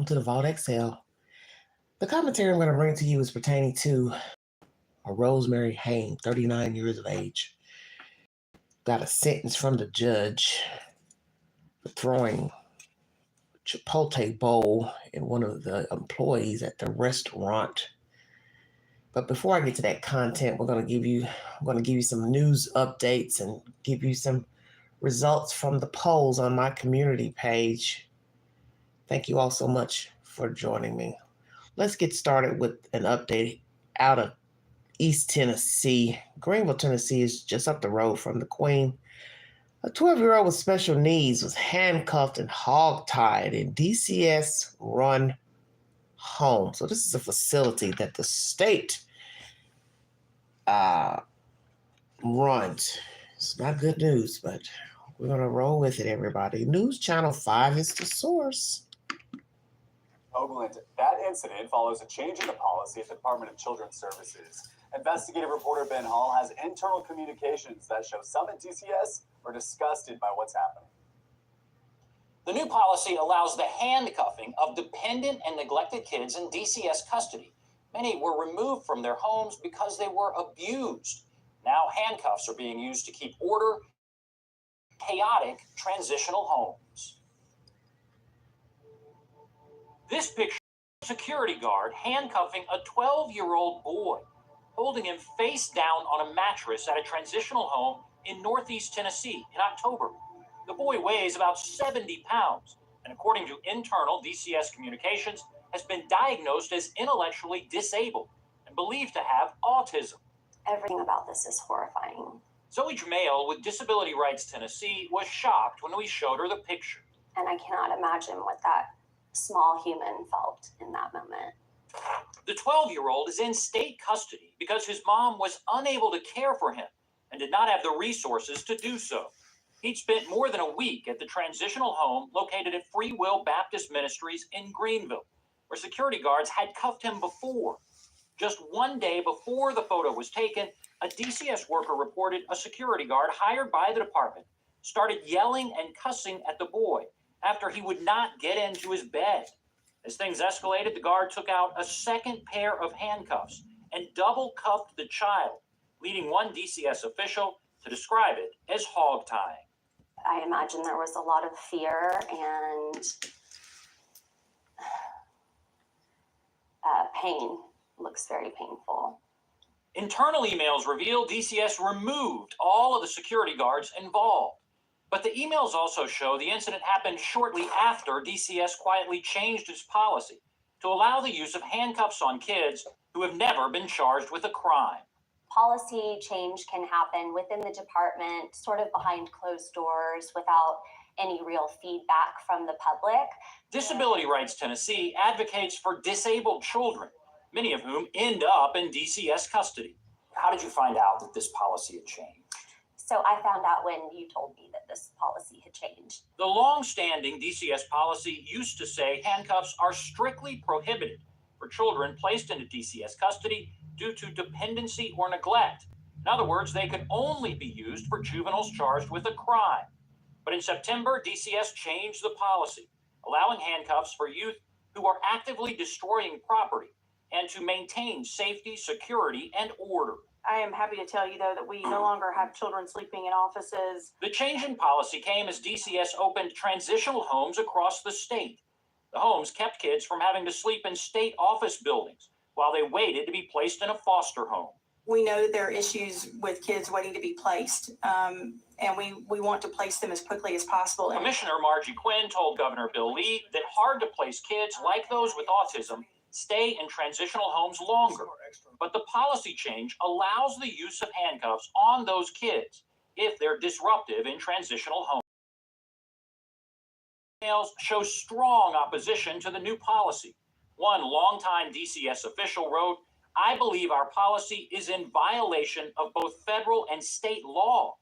to the Vault XL. The commentary I'm going to bring to you is pertaining to a Rosemary Hayne, 39 years of age. Got a sentence from the judge for throwing a Chipolte bowl in one of the employees at the restaurant. But before I get to that content, I'm going to give you some news updates and give you some results from the polls on my community page. Thank you all so much for joining me. Let's get started with an update out of East Tennessee. Greenville, Tennessee is just up the road from the Queen. A 12-year-old with special needs was handcuffed and hog-tied in DCS-run home. So this is a facility that the state runs. It's not good news, but we're going to roll with it, everybody. News Channel 5 is the source. Oakland, that incident follows a change in the policy at the Department of Children's Services. Investigative reporter Ben Hall has internal communications that show some at DCS are disgusted by what's happening. The new policy allows the handcuffing of dependent and neglected kids in DCS custody. Many were removed from their homes because they were abused. Now handcuffs are being used to keep order in chaotic transitional homes. This picture shows a security guard handcuffing a 12-year-old boy, holding him face down on a mattress at a transitional home in Northeast Tennessee in October. The boy weighs about 70 pounds, and according to internal DCS communications, has been diagnosed as intellectually disabled and believed to have autism. Everything about this is horrifying. Zoe Jamail with Disability Rights Tennessee was shocked when we showed her the picture. And I cannot imagine what that small human felt in that moment. The 12-year-old is in state custody because his mom was unable to care for him and did not have the resources to do so. He'd spent more than a week at the transitional home located at Free Will Baptist Ministries in Greenville, where security guards had cuffed him before. Just one day before the photo was taken, a DCS worker reported a security guard hired by the department started yelling and cussing at the boy after he would not get into his bed. As things escalated, the guard took out a second pair of handcuffs and double cuffed the child, leading one DCS official to describe it as hog tying. I imagine there was a lot of fear and pain. Looks very painful. Internal emails reveal DCS removed all of the security guards involved. But the emails also show the incident happened shortly after DCS quietly changed its policy to allow the use of handcuffs on kids who have never been charged with a crime. Policy change can happen within the department, sort of behind closed doors, without any real feedback from the public. Disability Rights Tennessee advocates for disabled children, many of whom end up in DCS custody. How did you find out that this policy had changed? So I found out when you told me that this policy had changed. The long-standing DCS policy used to say handcuffs are strictly prohibited for children placed into DCS custody due to dependency or neglect. In other words, they could only be used for juveniles charged with a crime. But in September, DCS changed the policy, allowing handcuffs for youth who are actively destroying property and to maintain safety, security, and order. I am happy to tell you, though, that we no longer have children sleeping in offices. The change in policy came as DCS opened transitional homes across the state. The homes kept kids from having to sleep in state office buildings while they waited to be placed in a foster home. We know that there are issues with kids waiting to be placed, and we want to place them as quickly as possible. Commissioner Margie Quinn told Governor Bill Lee that hard-to-place kids like those with autism stay in transitional homes longer. But the policy change allows the use of handcuffs on those kids if they're disruptive in transitional homes. Emails show strong opposition to the new policy. One longtime DCS official wrote, "I believe our policy is in violation of both federal and state law."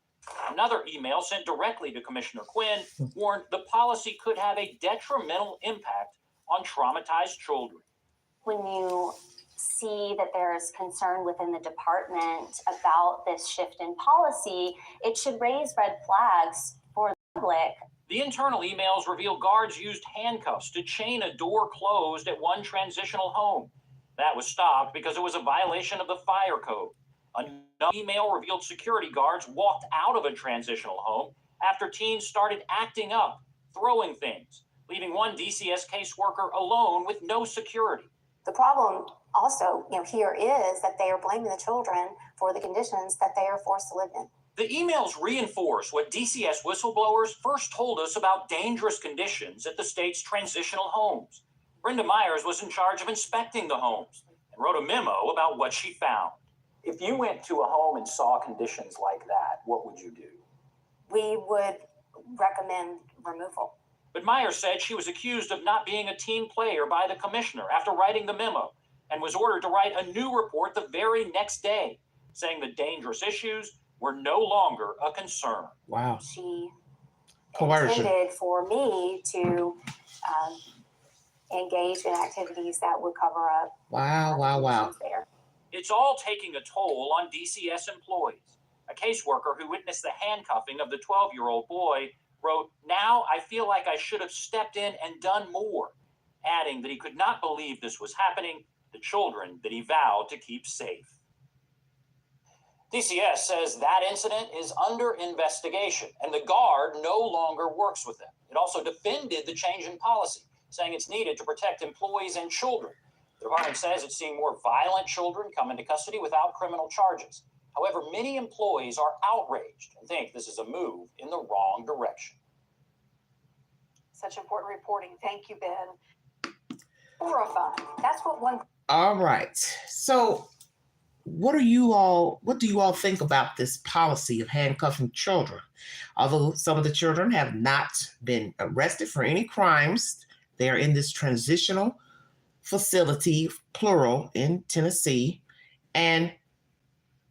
Another email sent directly to Commissioner Quinn warned the policy could have a detrimental impact on traumatized children. When you see that there is concern within the department about this shift in policy, it should raise red flags for the public The internal emails reveal guards used handcuffs to chain a door closed at one transitional home. That was stopped because it was a violation of the fire code. Another email revealed security guards walked out of a transitional home after teens started acting up, throwing things, leaving one DCS caseworker alone with no security. The problem also, here is that they are blaming the children for the conditions that they are forced to live in. The emails reinforce what DCS whistleblowers first told us about dangerous conditions at the state's transitional homes. Brenda Myers was in charge of inspecting the homes and wrote a memo about what she found. If you went to a home and saw conditions like that, what would you do? We would recommend removal. But Myers said she was accused of not being a team player by the commissioner after writing the memo and was ordered to write a new report the very next day, saying the dangerous issues were no longer a concern. Wow. She Coercion. intended for me to engage in activities that would cover up. Wow. There. It's all taking a toll on DCS employees. A caseworker who witnessed the handcuffing of the 12-year-old boy wrote, "Now I feel like I should have stepped in and done more," adding that he could not believe this was happening to children that he vowed to keep safe. DCS says that incident is under investigation and the guard no longer works with them. It also defended the change in policy, saying it's needed to protect employees and children. The department says it's seeing more violent children come into custody without criminal charges. However, many employees are outraged and think this is a move in the wrong direction. Such important reporting. Thank you, Ben. Horrifying. That's what one. All right. So what do you all think about this policy of handcuffing children? Although some of the children have not been arrested for any crimes, they are in this transitional facility, plural, in Tennessee, and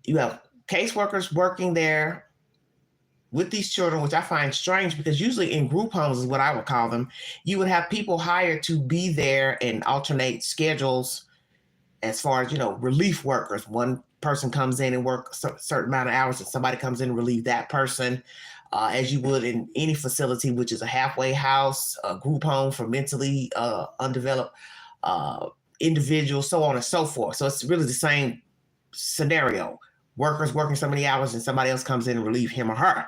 you have caseworkers working there with these children, which I find strange because usually in group homes is what I would call them. You would have people hired to be there and alternate schedules as far as, relief workers. One person comes in and works a certain amount of hours and somebody comes in and relieve that person, as you would in any facility, which is a halfway house, a group home for mentally undeveloped individuals, so on and so forth. So it's really the same scenario. Workers working so many hours and somebody else comes in and relieve him or her.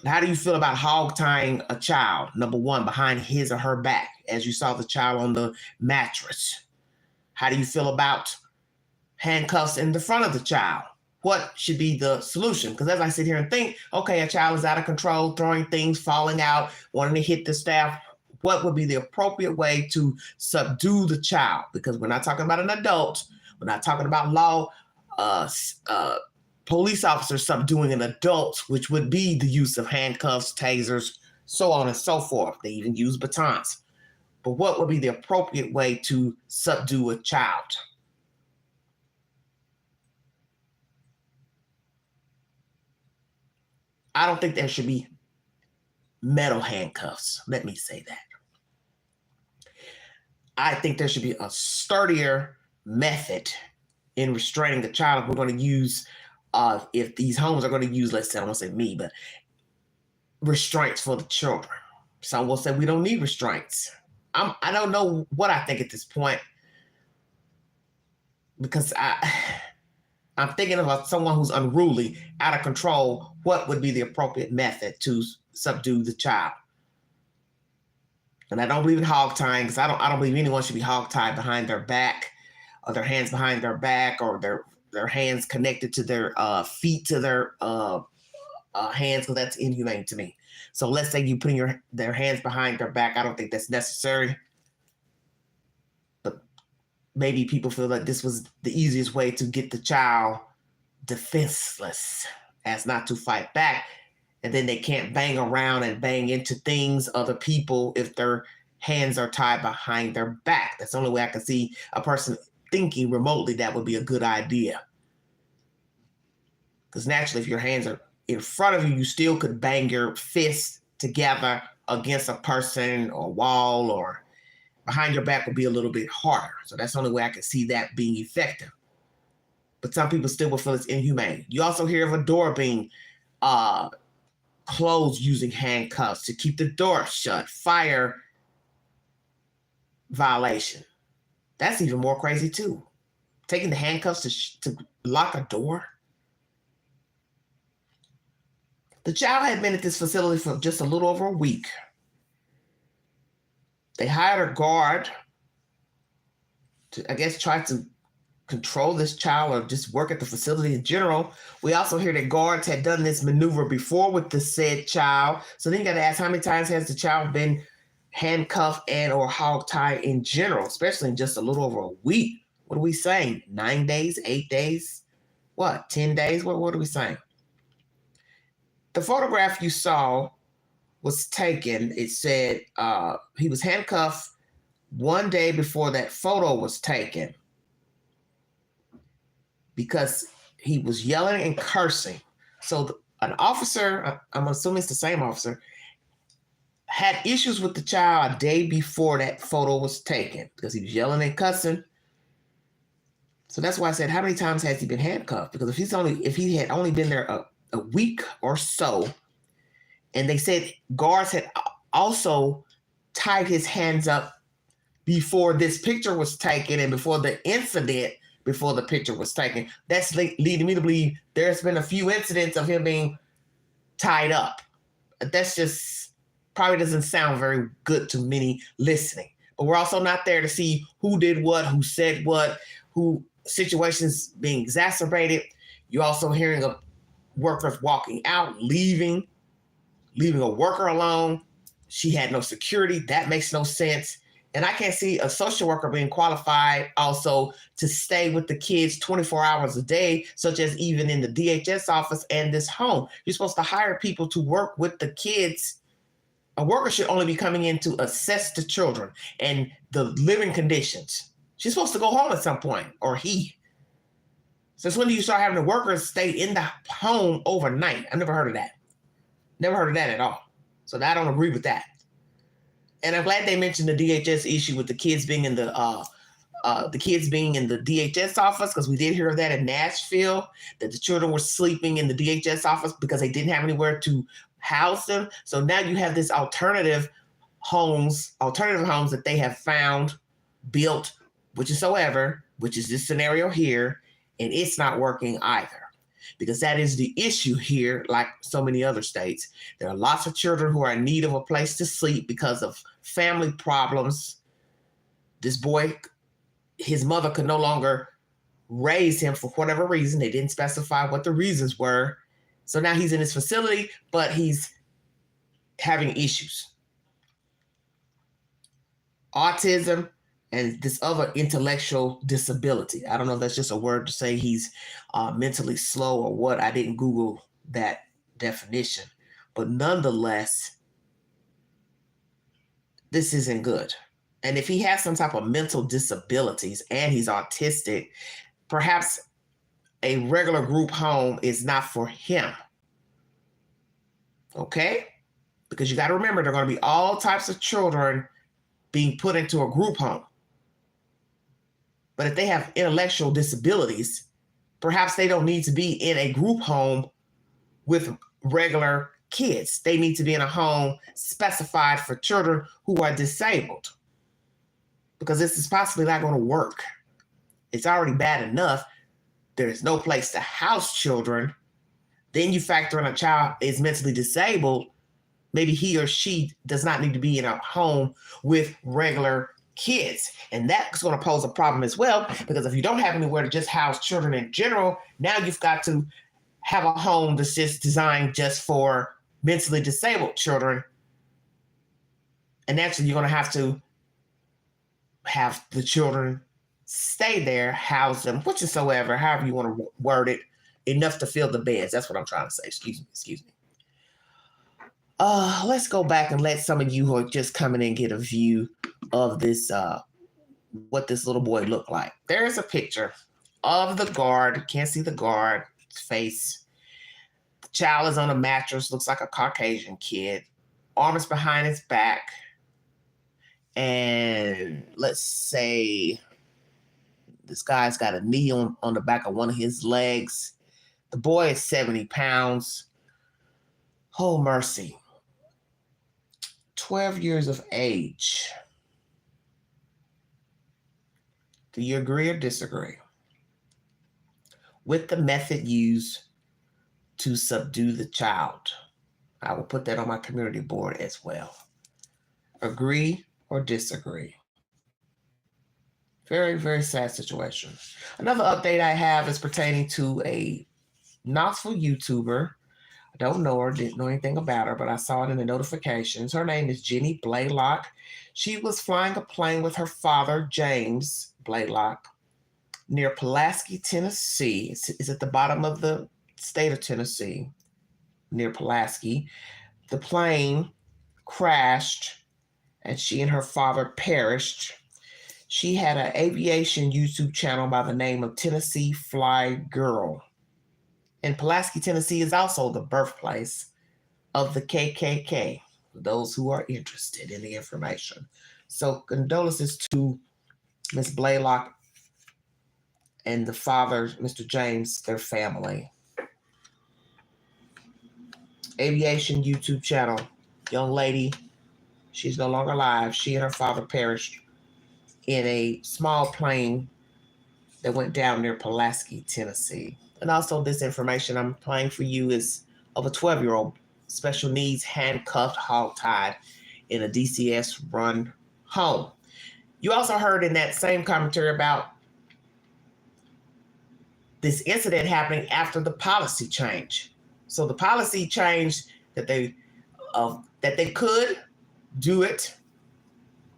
How do you feel about hog tying a child, number one, behind his or her back, as you saw the child on the mattress? How do you feel about handcuffs in the front of the child? What should be the solution? Because as I sit here and think, okay, a child is out of control, throwing things, falling out, wanting to hit the staff, what would be the appropriate way to subdue the child? Because we're not talking about an adult. We're not talking about police officers subduing an adult, which would be the use of handcuffs, tasers, so on and so forth. They even use batons. But what would be the appropriate way to subdue a child? I don't think there should be metal handcuffs. Let me say that. I think there should be a sturdier method in restraining the child if we're going to use, if these homes are going to use, let's say, I don't want to say me, but restraints for the children. Some will say we don't need restraints. I don't know what I think at this point, because I'm thinking about someone who's unruly, out of control. What would be the appropriate method to subdue the child? And I don't believe in hog tying, because I don't believe anyone should be hog tied behind their back, or their hands behind their back, or their hands connected to their feet to their hands, because that's inhumane to me. So let's say you putting their hands behind their back. I don't think that's necessary. But maybe people feel like this was the easiest way to get the child defenseless, as not to fight back. And then they can't bang around and bang into things, other people, if their hands are tied behind their back. That's the only way I can see a person thinking remotely that would be a good idea. Because naturally, if your hands are in front of you, you still could bang your fists together against a person or wall, or behind your back would be a little bit harder. So that's the only way I can see that being effective. But some people still will feel it's inhumane. You also hear of a door being closed using handcuffs to keep the door shut. Fire violation. That's even more crazy too. Taking the handcuffs to lock a door. The child had been at this facility for just a little over a week. They hired a guard to, I guess, try to control this child or just work at the facility in general. We also hear that guards had done this maneuver before with the said child. So then you got to ask, how many times has the child been handcuffed and or hogtied in general, especially in just a little over a week? What are we saying? 9 days, 8 days? What, 10 days? What are we saying? The photograph you saw was taken. It said he was handcuffed one day before that photo was taken because he was yelling and cursing. So an officer, I'm assuming it's the same officer, had issues with the child a day before that photo was taken because he was yelling and cussing. So that's why I said, how many times has he been handcuffed? Because if he had only been there a week or so, and they said guards had also tied his hands up before this picture was taken and before the incident, before the picture was taken, that's leading me to believe there's been a few incidents of him being tied up. That's just probably doesn't sound very good to many listening. But we're also not there to see who did what, who said what, who situations being exacerbated. You're also hearing of workers walking out, leaving a worker alone. She had no security. That makes no sense. And I can't see a social worker being qualified also to stay with the kids 24 hours a day, such as even in the DHS office and this home. You're supposed to hire people to work with the kids. A worker should only be coming in to assess the children and the living conditions. She's supposed to go home at some point, or he. Since when do you start having the workers stay in the home overnight? I've never heard of that. Never heard of that at all. So I don't agree with that. And I'm glad they mentioned the DHS issue with the kids being in the DHS office, because we did hear of that in Nashville, that the children were sleeping in the DHS office because they didn't have anywhere to house them. So now you have this alternative homes that they have found, built, which is this scenario here, and it's not working either. Because that is the issue here, like so many other states. There are lots of children who are in need of a place to sleep because of family problems. This boy, his mother could no longer raise him for whatever reason. They didn't specify what the reasons were. So now he's in his facility, but he's having issues. Autism and this other intellectual disability. I don't know if that's just a word to say he's mentally slow or what. I didn't Google that definition. But nonetheless, this isn't good. And if he has some type of mental disabilities and he's autistic, perhaps a regular group home is not for him. Okay? Because you got to remember, there are going to be all types of children being put into a group home. But if they have intellectual disabilities, perhaps they don't need to be in a group home with regular kids. They need to be in a home specified for children who are disabled, because this is possibly not going to work. It's already bad enough. There's no place to house children. Then you factor in a child is mentally disabled. Maybe he or she does not need to be in a home with regular kids. And that's going to pose a problem as well, because if you don't have anywhere to just house children in general, now you've got to have a home that's just designed just for mentally disabled children. And naturally, you're going to have the children stay there, house them, however you want to word it, enough to fill the beds. That's what I'm trying to say. Excuse me. Let's go back and let some of you who are just coming in get a view of this, what this little boy looked like. There is a picture of the guard. Can't see the guard's face. The child is on a mattress, looks like a Caucasian kid. Arm is behind his back. And let's say this guy's got a knee on the back of one of his legs. The boy is 70 pounds. Oh, mercy. 12 years of age. Do you agree or disagree with the method used to subdue the child? I will put that on my community board as well. Agree or disagree? Very, very sad situation. Another update I have is pertaining to a Knoxville YouTuber. I don't know her, didn't know anything about her, but I saw it in the notifications. Her name is Jenny Blaylock. She was flying a plane with her father, James Blaylock, near Pulaski, Tennessee. It's at the bottom of the state of Tennessee, near Pulaski. The plane crashed, and she and her father perished. She had an aviation YouTube channel by the name of Tennessee Fly Girl. And Pulaski, Tennessee is also the birthplace of the KKK, for those who are interested in the information. So condolences to Miss Blaylock and the father, Mr. James, their family. Aviation YouTube channel, young lady, she's no longer alive. She and her father perished in a small plane that went down near Pulaski, Tennessee. And also this information I'm playing for you is of a 12-year-old special needs handcuffed, hog-tied in a DCS run home. You also heard in that same commentary about this incident happening after the policy change. So the policy changed that they could do it,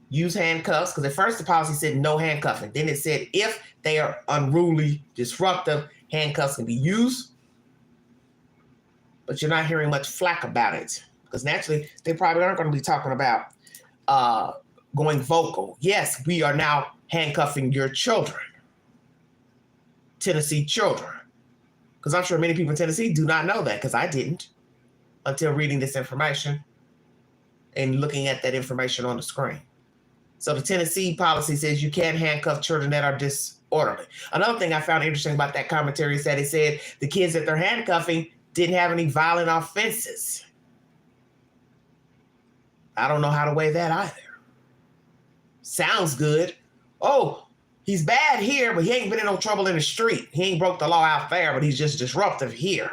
use handcuffs, because at first the policy said no handcuffing. Then it said if they are unruly, disruptive, handcuffs can be used. But you're not hearing much flack about it, because naturally they probably aren't going to be talking about going vocal. Yes, we are now handcuffing your children, Tennessee children. Because I'm sure many people in Tennessee do not know that, because I didn't until reading this information and looking at that information on the screen. So the Tennessee policy says you can't handcuff children that are disorderly. Another thing I found interesting about that commentary is that it said the kids that they're handcuffing didn't have any violent offenses. I don't know how to weigh that either. Sounds good. Oh, he's bad here, but he ain't been in no trouble in the street. He ain't broke the law out there, but he's just disruptive here.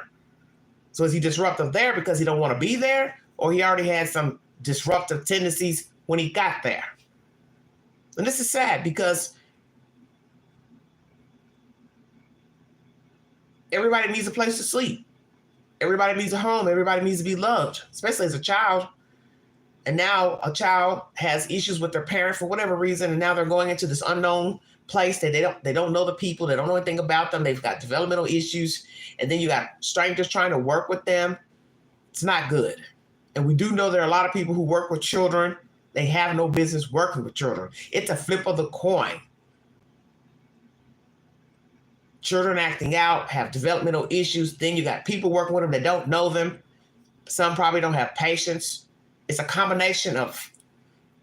So is he disruptive there because he don't want to be there, or he already had some disruptive tendencies when he got there? And this is sad because everybody needs a place to sleep. Everybody needs a home. Everybody needs to be loved, especially as a child. And now a child has issues with their parent for whatever reason, and now they're going into this unknown place that they don't know the people, they don't know anything about them, they've got developmental issues, and then you got strangers trying to work with them. It's not good. And we do know there are a lot of people who work with children. They have no business working with children. It's a flip of the coin. Children acting out, have developmental issues. Then you got people working with them that don't know them. Some probably don't have patience. It's a combination of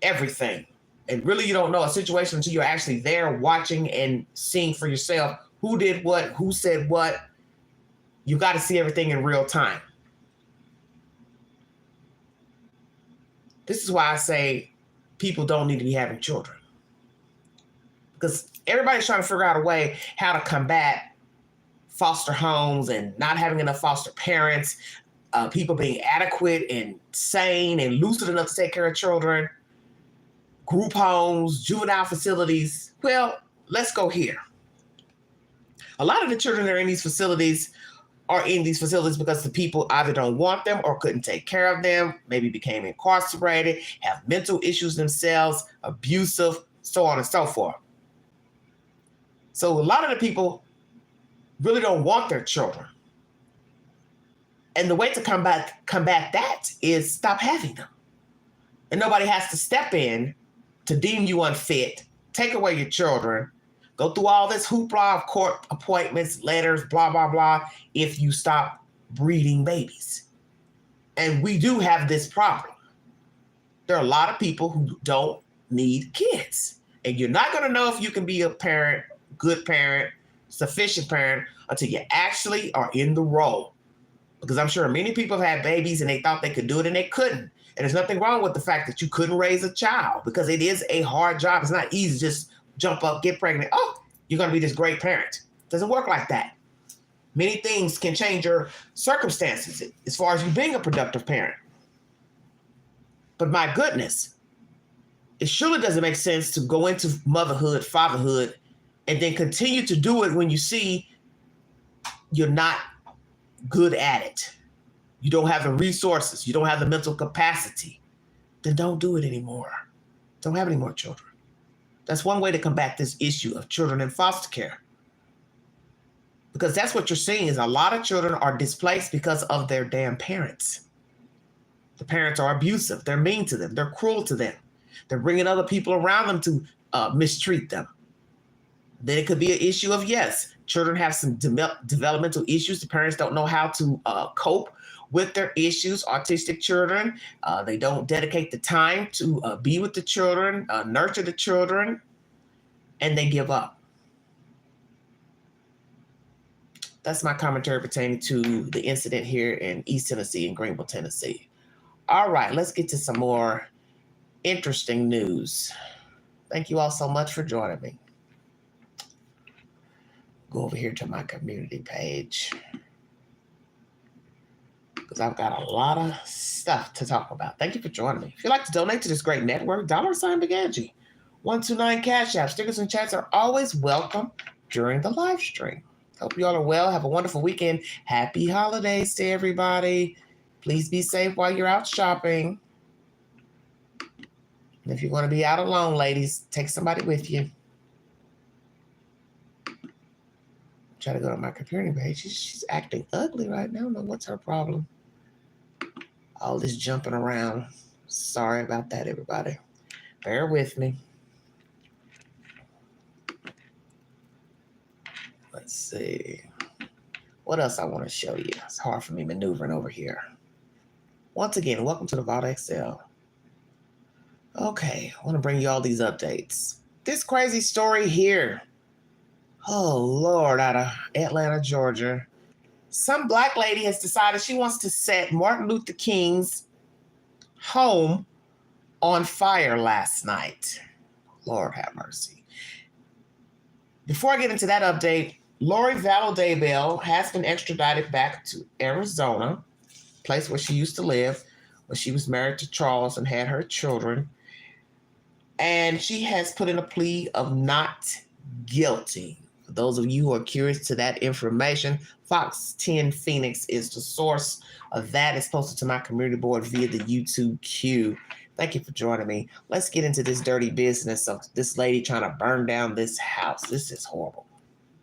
everything. And really, you don't know a situation until you're actually there watching and seeing for yourself who did what, who said what. You got to see everything in real time. This is why I say people don't need to be having children. Because everybody's trying to figure out a way how to combat foster homes and not having enough foster parents, people being adequate and sane and lucid enough to take care of children, group homes, juvenile facilities. Well, let's go here. A lot of the children that are in these facilities are in these facilities because the people either don't want them or couldn't take care of them, maybe became incarcerated, have mental issues themselves, abusive, so on and so forth. So a lot of the people really don't want their children. And the way to combat that is stop having them. And nobody has to step in to deem you unfit, take away your children, go through all this hoopla of court appointments, letters, blah, blah, blah, if you stop breeding babies. And we do have this problem. There are a lot of people who don't need kids. And you're not going to know if you can be a parent, good parent, sufficient parent, until you actually are in the role. Because I'm sure many people have had babies and they thought they could do it and they couldn't. And there's nothing wrong with the fact that you couldn't raise a child, because it is a hard job. It's not easy to just jump up, get pregnant. Oh, you're going to be this great parent. It doesn't work like that. Many things can change your circumstances as far as you being a productive parent. But my goodness, it surely doesn't make sense to go into motherhood, fatherhood, and then continue to do it when you see you're not good at it. You don't have the resources. You don't have the mental capacity. Then don't do it anymore. Don't have any more children. That's one way to combat this issue of children in foster care. Because that's what you're seeing is a lot of children are displaced because of their damn parents. The parents are abusive. They're mean to them. They're cruel to them. They're bringing other people around them to mistreat them. Then it could be an issue of, yes, children have some developmental issues. The parents don't know how to cope with their issues. Autistic children, they don't dedicate the time to be with the children, nurture the children, and they give up. That's my commentary pertaining to the incident here in East Tennessee and Greenville, Tennessee. All right, let's get to some more interesting news. Thank you all so much for joining me. Go over here to my community page because I've got a lot of stuff to talk about. Thank you for joining me. If you'd like to donate to this great network, $sign Big Angie. 129 Cash App. Stickers and chats are always welcome during the live stream. Hope you all are well. Have a wonderful weekend. Happy holidays to everybody. Please be safe while you're out shopping. And if you're going to be out alone, ladies, take somebody with you. Try to go to my community page. She's acting ugly right now. I don't know what's her problem. All this jumping around. Sorry about that, everybody. Bear with me. Let's see. What else I want to show you? It's hard for me maneuvering over here. Once again, welcome to the Vault XL. Okay, I want to bring you all these updates. This crazy story here. Oh, Lord, out of Atlanta, Georgia. Some black lady has decided she wants to set Martin Luther King's home on fire last night. Lord have mercy. Before I get into that update, Lori Vallow Daybell has been extradited back to Arizona, place where she used to live, where she was married to Charles and had her children. And she has put in a plea of not guilty. For those of you who are curious to that information, Fox 10 Phoenix is the source of that. It's posted to my community board via the YouTube queue. Thank you for joining me. Let's get into this dirty business of this lady trying to burn down this house. This is horrible.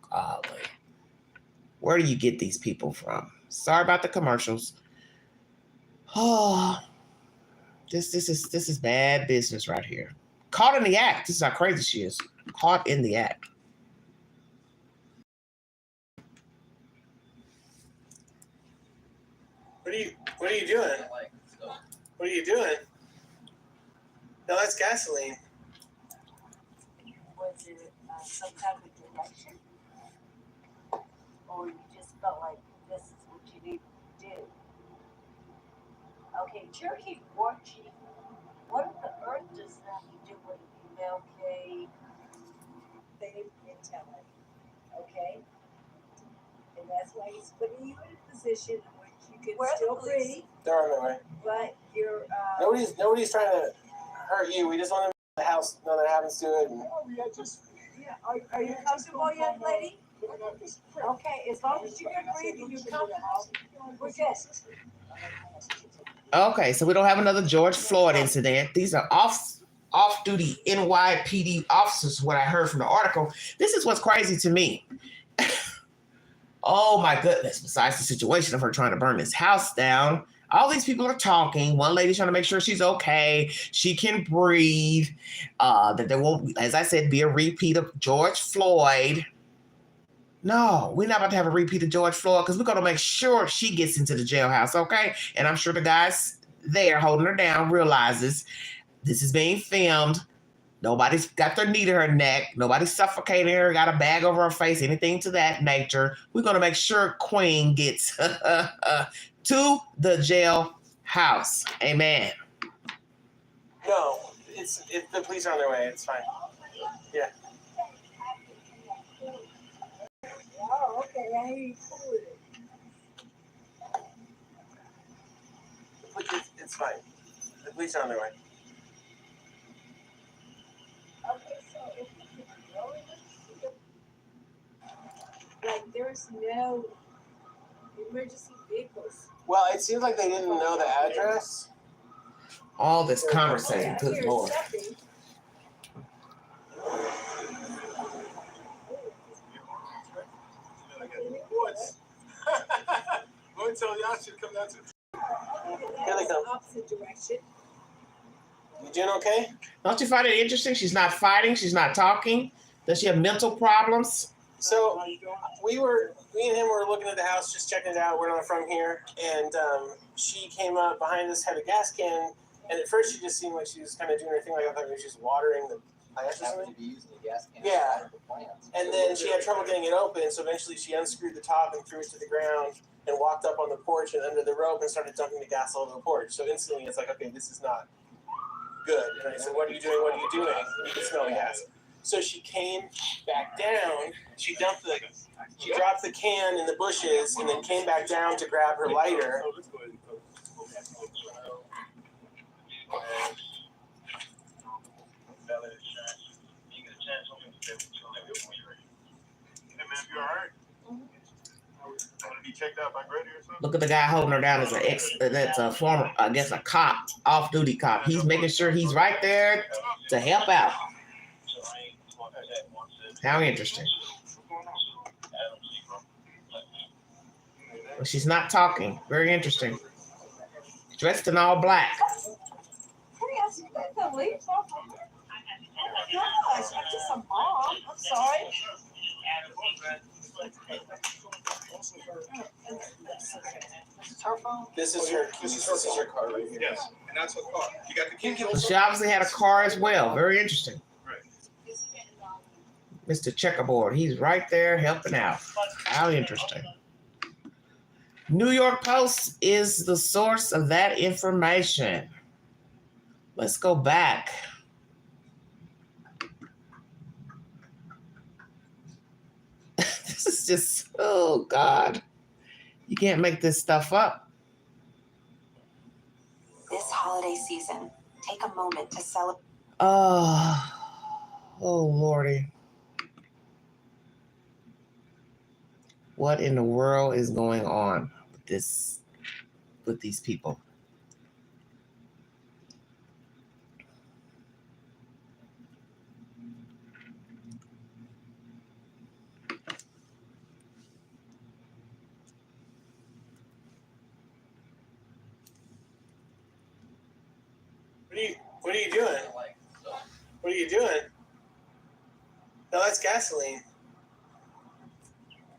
Golly. Where do you get these people from? Sorry about the commercials. Oh, this is bad business right here. Caught in the act. This is how crazy she is. Caught in the act. What are you doing? What are you doing? No, that's gasoline. Was it some type of direction? Or you just felt like this is what you need to do? Okay, Cherokee War Chief, what on the earth does that have to do with MLK? They didn't tell me, okay? And that's why he's putting you in a position in which you can still breathe, They're on their way. but you're, Nobody's trying to hurt you. We just want to make the house nothing happens to it. And yeah, are you comfortable, young lady? Okay, as long as you can breathe and you're comfortable, we're good. Okay, so we don't have another George Floyd incident. These are off-duty NYPD officers, what I heard from the article. This is what's crazy to me. Oh my goodness, besides the situation of her trying to burn this house down, all these people are talking. One lady's trying to make sure she's okay, she can breathe, that there won't, as I said, be a repeat of George Floyd. No, we're not about to have a repeat of George Floyd because we're going to make sure she gets into the jailhouse, okay? And I'm sure the guys there holding her down realizes this is being filmed. Nobody's got their knee to her neck. Nobody's suffocating her, got a bag over her face, anything to that nature. We're going to make sure Queen gets to the jail house. Amen. No, the police are on their way. It's fine. Yeah. Oh, okay, I ain't cool with it. It's fine. The police are on their way. Okay, so if you can really like there's no emergency vehicles. Well, it seems like they didn't know the address. All this conversation, I good hear Lord. something. Go and tell y'all should come down to. Here they come. Opposite direction. You doing okay? Don't you find it interesting? She's not fighting. She's not talking. Does she have mental problems? So me and him were looking at the house, just checking it out. We're not from here, and she came up behind us, had a gas can, and at first she just seemed like she was kind of doing her thing, like I thought maybe she was watering the plants or something. Yeah, and then she had trouble getting it open, so eventually she unscrewed the top and threw it to the ground and walked up on the porch and under the rope and started dumping the gas all over the porch. So instantly it's like, okay, this is not good. And I said, what are you doing? What are you doing? You can smell the gas. So she came back down. She dropped the can in the bushes and then came back down to grab her lighter. Look at the guy holding her down as that's a former, I guess, a cop, off-duty cop. He's making sure he's right there to help out. How interesting. Well, she's not talking. Very interesting. Dressed in all black. Gosh, I'm just a mom. I'm sorry. This is her car right here. Yes, and that's her car. You got the key. So she obviously had a car as well. Very interesting. Mr. Checkerboard, he's right there helping out. How interesting. New York Post is the source of that information. Let's go back. This is just, oh God. You can't make this stuff up. This holiday season, take a moment to celebrate. Oh Lordy. What in the world is going on with these people? What are you doing? What are you doing? No, that's gasoline.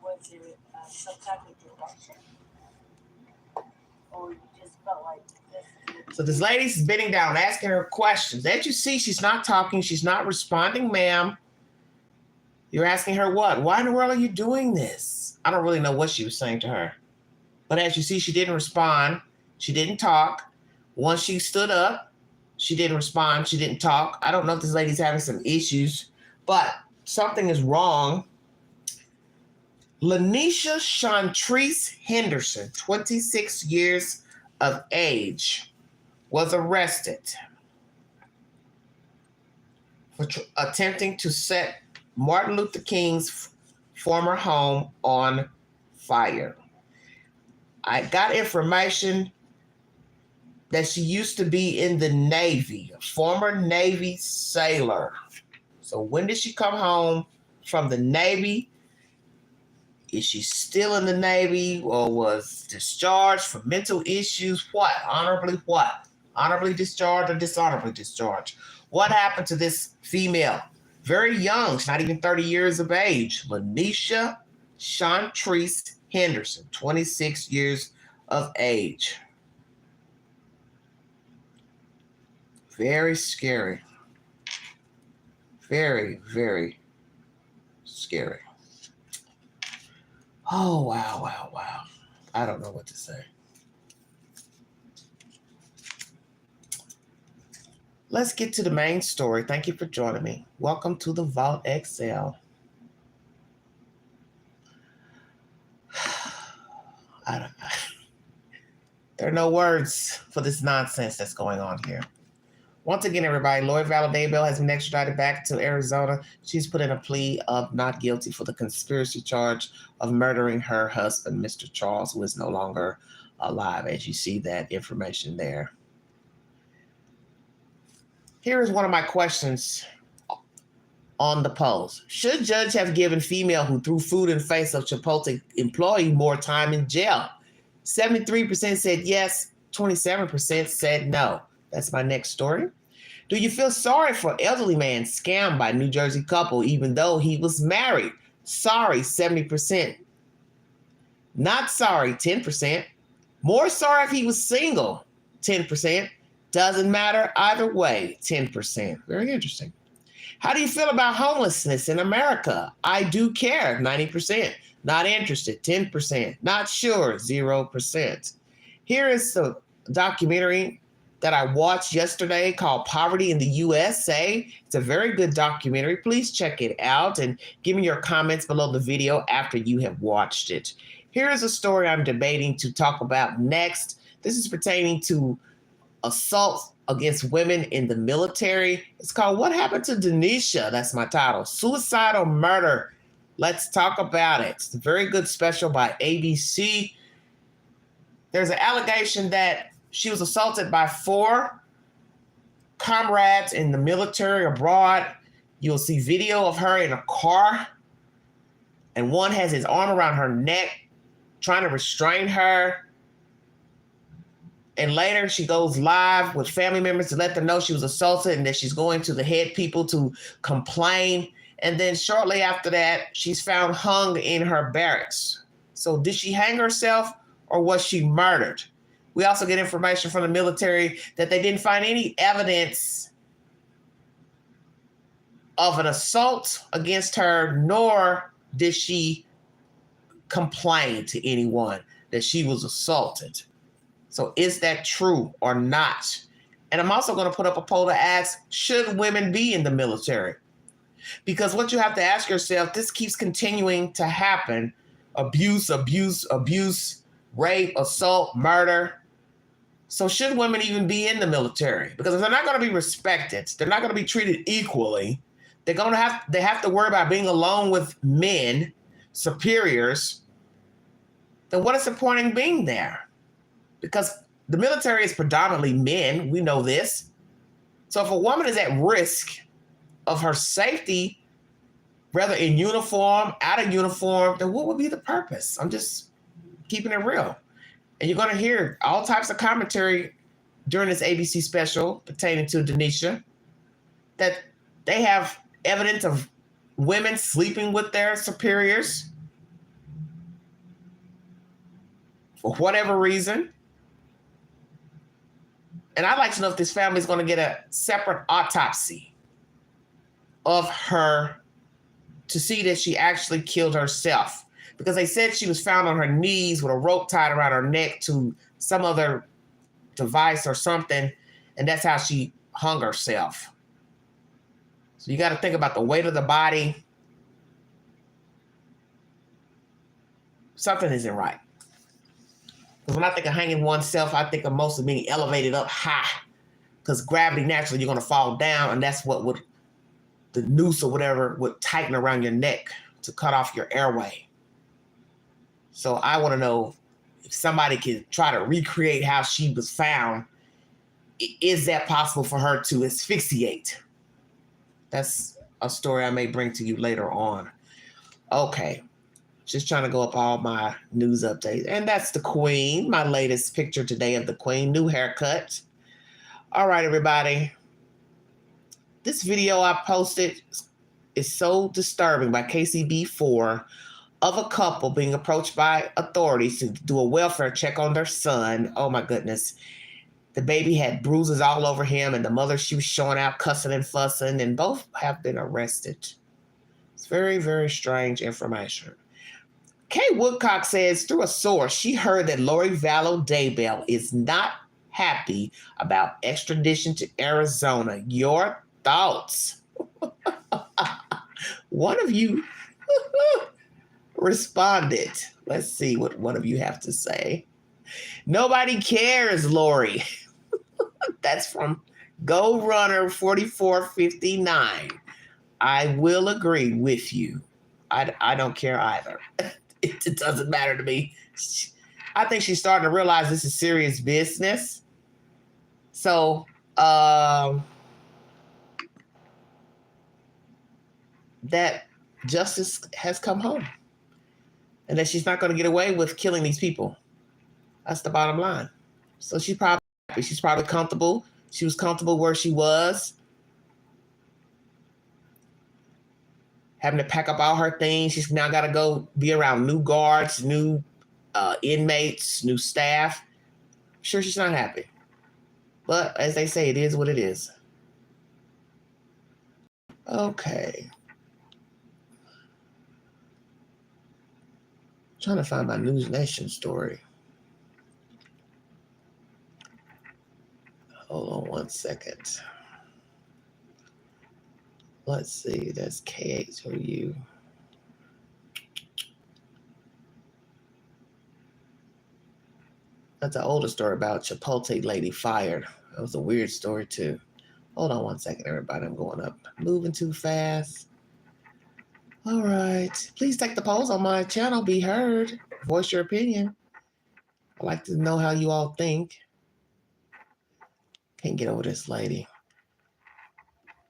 Was it some type of direction? Or you just felt like this? So this lady's bending down, asking her questions. As you see, she's not talking. She's not responding, ma'am. You're asking her what? Why in the world are you doing this? I don't really know what she was saying to her. But as you see, she didn't respond. She didn't talk. Once she stood up, she didn't respond. She didn't talk. I don't know if this lady's having some issues, but something is wrong. Lanisha Chantrice Henderson, 26 years of age, was arrested for attempting to set Martin Luther King's former home on fire. I got information that she used to be in the Navy, a former Navy sailor. So when did she come home from the Navy? Is she still in the Navy or was discharged for mental issues? What? Honorably what? Honorably discharged or dishonorably discharged? What happened to this female? Very young, she's not even 30 years of age. Lanisha Chantrice Henderson, 26 years of age. Very scary. Very, very scary. Oh, wow, wow, wow. I don't know what to say. Let's get to the main story. Thank you for joining me. Welcome to the Vault XL. There are no words for this nonsense that's going on here. Once again, everybody, Lori Valadabel has been extradited back to Arizona. She's put in a plea of not guilty for the conspiracy charge of murdering her husband, Mr. Charles, who is no longer alive, as you see that information there. Here is one of my questions on the post. Should judge have given female who threw food in the face of Chipotle employee more time in jail? 73% said yes, 27% said no. That's my next story. Do you feel sorry for elderly man scammed by New Jersey couple even though he was married? Sorry, 70%. Not sorry, 10%. More sorry if he was single, 10%. Doesn't matter either way, 10%. Very interesting. How do you feel about homelessness in America? I do care, 90%. Not interested, 10%. Not sure, 0%. Here is the documentary that I watched yesterday called Poverty in the USA. It's a very good documentary. Please check it out and give me your comments below the video after you have watched it. Here is a story I'm debating to talk about next. This is pertaining to assault against women in the military. It's called What Happened to Denisha? That's my title. Suicide or Murder? Let's talk about it. It's a very good special by ABC. There's an allegation that she was assaulted by 4 comrades in the military abroad. You'll see video of her in a car, and one has his arm around her neck, trying to restrain her. And later she goes live with family members to let them know she was assaulted and that she's going to the head people to complain. And then shortly after that, she's found hung in her barracks. So did she hang herself or was she murdered? We also get information from the military that they didn't find any evidence of an assault against her, nor did she complain to anyone that she was assaulted. So is that true or not? And I'm also going to put up a poll to ask, should women be in the military? Because what you have to ask yourself, this keeps continuing to happen. Abuse, rape, assault, murder. So should women even be in the military? Because if they're not going to be respected, they're not going to be treated equally. They have to worry about being alone with men, superiors. Then what is the point in being there? Because the military is predominantly men. We know this. So if a woman is at risk of her safety, whether in uniform, out of uniform, then what would be the purpose? I'm just keeping it real. And you're going to hear all types of commentary during this ABC special pertaining to Denisha, that they have evidence of women sleeping with their superiors for whatever reason. And I'd like to know if this family is going to get a separate autopsy of her to see that she actually killed herself. Because they said she was found on her knees with a rope tied around her neck to some other device or something, and that's how she hung herself. So you got to think about the weight of the body. Something isn't right. Because when I think of hanging oneself, I think of mostly being elevated up high. Because gravity, naturally, you're going to fall down, and that's what would, the noose or whatever, would tighten around your neck to cut off your airway. So I want to know if somebody can try to recreate how she was found. Is that possible for her to asphyxiate? That's a story I may bring to you later on. Okay. Just trying to go up all my news updates. And that's the Queen, my latest picture today of the Queen. New haircut. All right, everybody. This video I posted is so disturbing by KCB4 of a couple being approached by authorities to do a welfare check on their son. Oh, my goodness. The baby had bruises all over him, and the mother, she was showing out, cussing and fussing, and both have been arrested. It's very, very strange information. Kay Woodcock says through a source, she heard that Lori Vallow Daybell is not happy about extradition to Arizona. Your thoughts? One of you responded. Let's see what one of you have to say. Nobody cares, Lori. That's from Go Runner 4459. I will agree with you. I don't care either. It doesn't matter to me. I think she's starting to realize this is serious business. So, that justice has come home. And that she's not going to get away with killing these people. That's the bottom line. So she's probably happy. She's probably comfortable. She was comfortable where she was. Having to pack up all her things. She's now got to go be around new guards, new inmates, new staff. I'm sure, she's not happy. But as they say, it is what it is. Okay. I'm trying to find my News Nation story. Hold on one second. Let's see, that's KHOU. That's an older story about Chipotle lady fired. That was a weird story too. Hold on one second, everybody. I'm going up. Moving too fast. All right. Please take the polls on my channel. Be heard. Voice your opinion. I'd like to know how you all think. Can't get over this lady.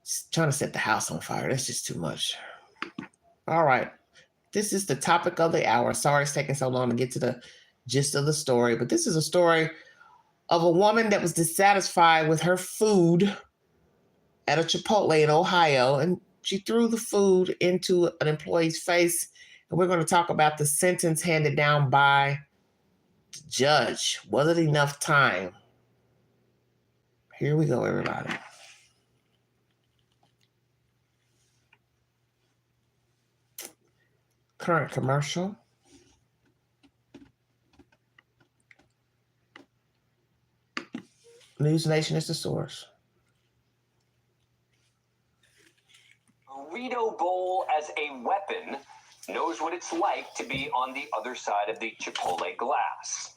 She's trying to set the house on fire. That's just too much. All right. This is the topic of the hour. Sorry it's taking so long to get to the gist of the story, but this is a story of a woman that was dissatisfied with her food at a Chipotle in Ohio, and she threw the food into an employee's face. And we're going to talk about the sentence handed down by the judge. Was it enough time? Here we go, everybody. Current commercial. News Nation is the source. Burrito bowl as a weapon knows what it's like to be on the other side of the Chipotle glass.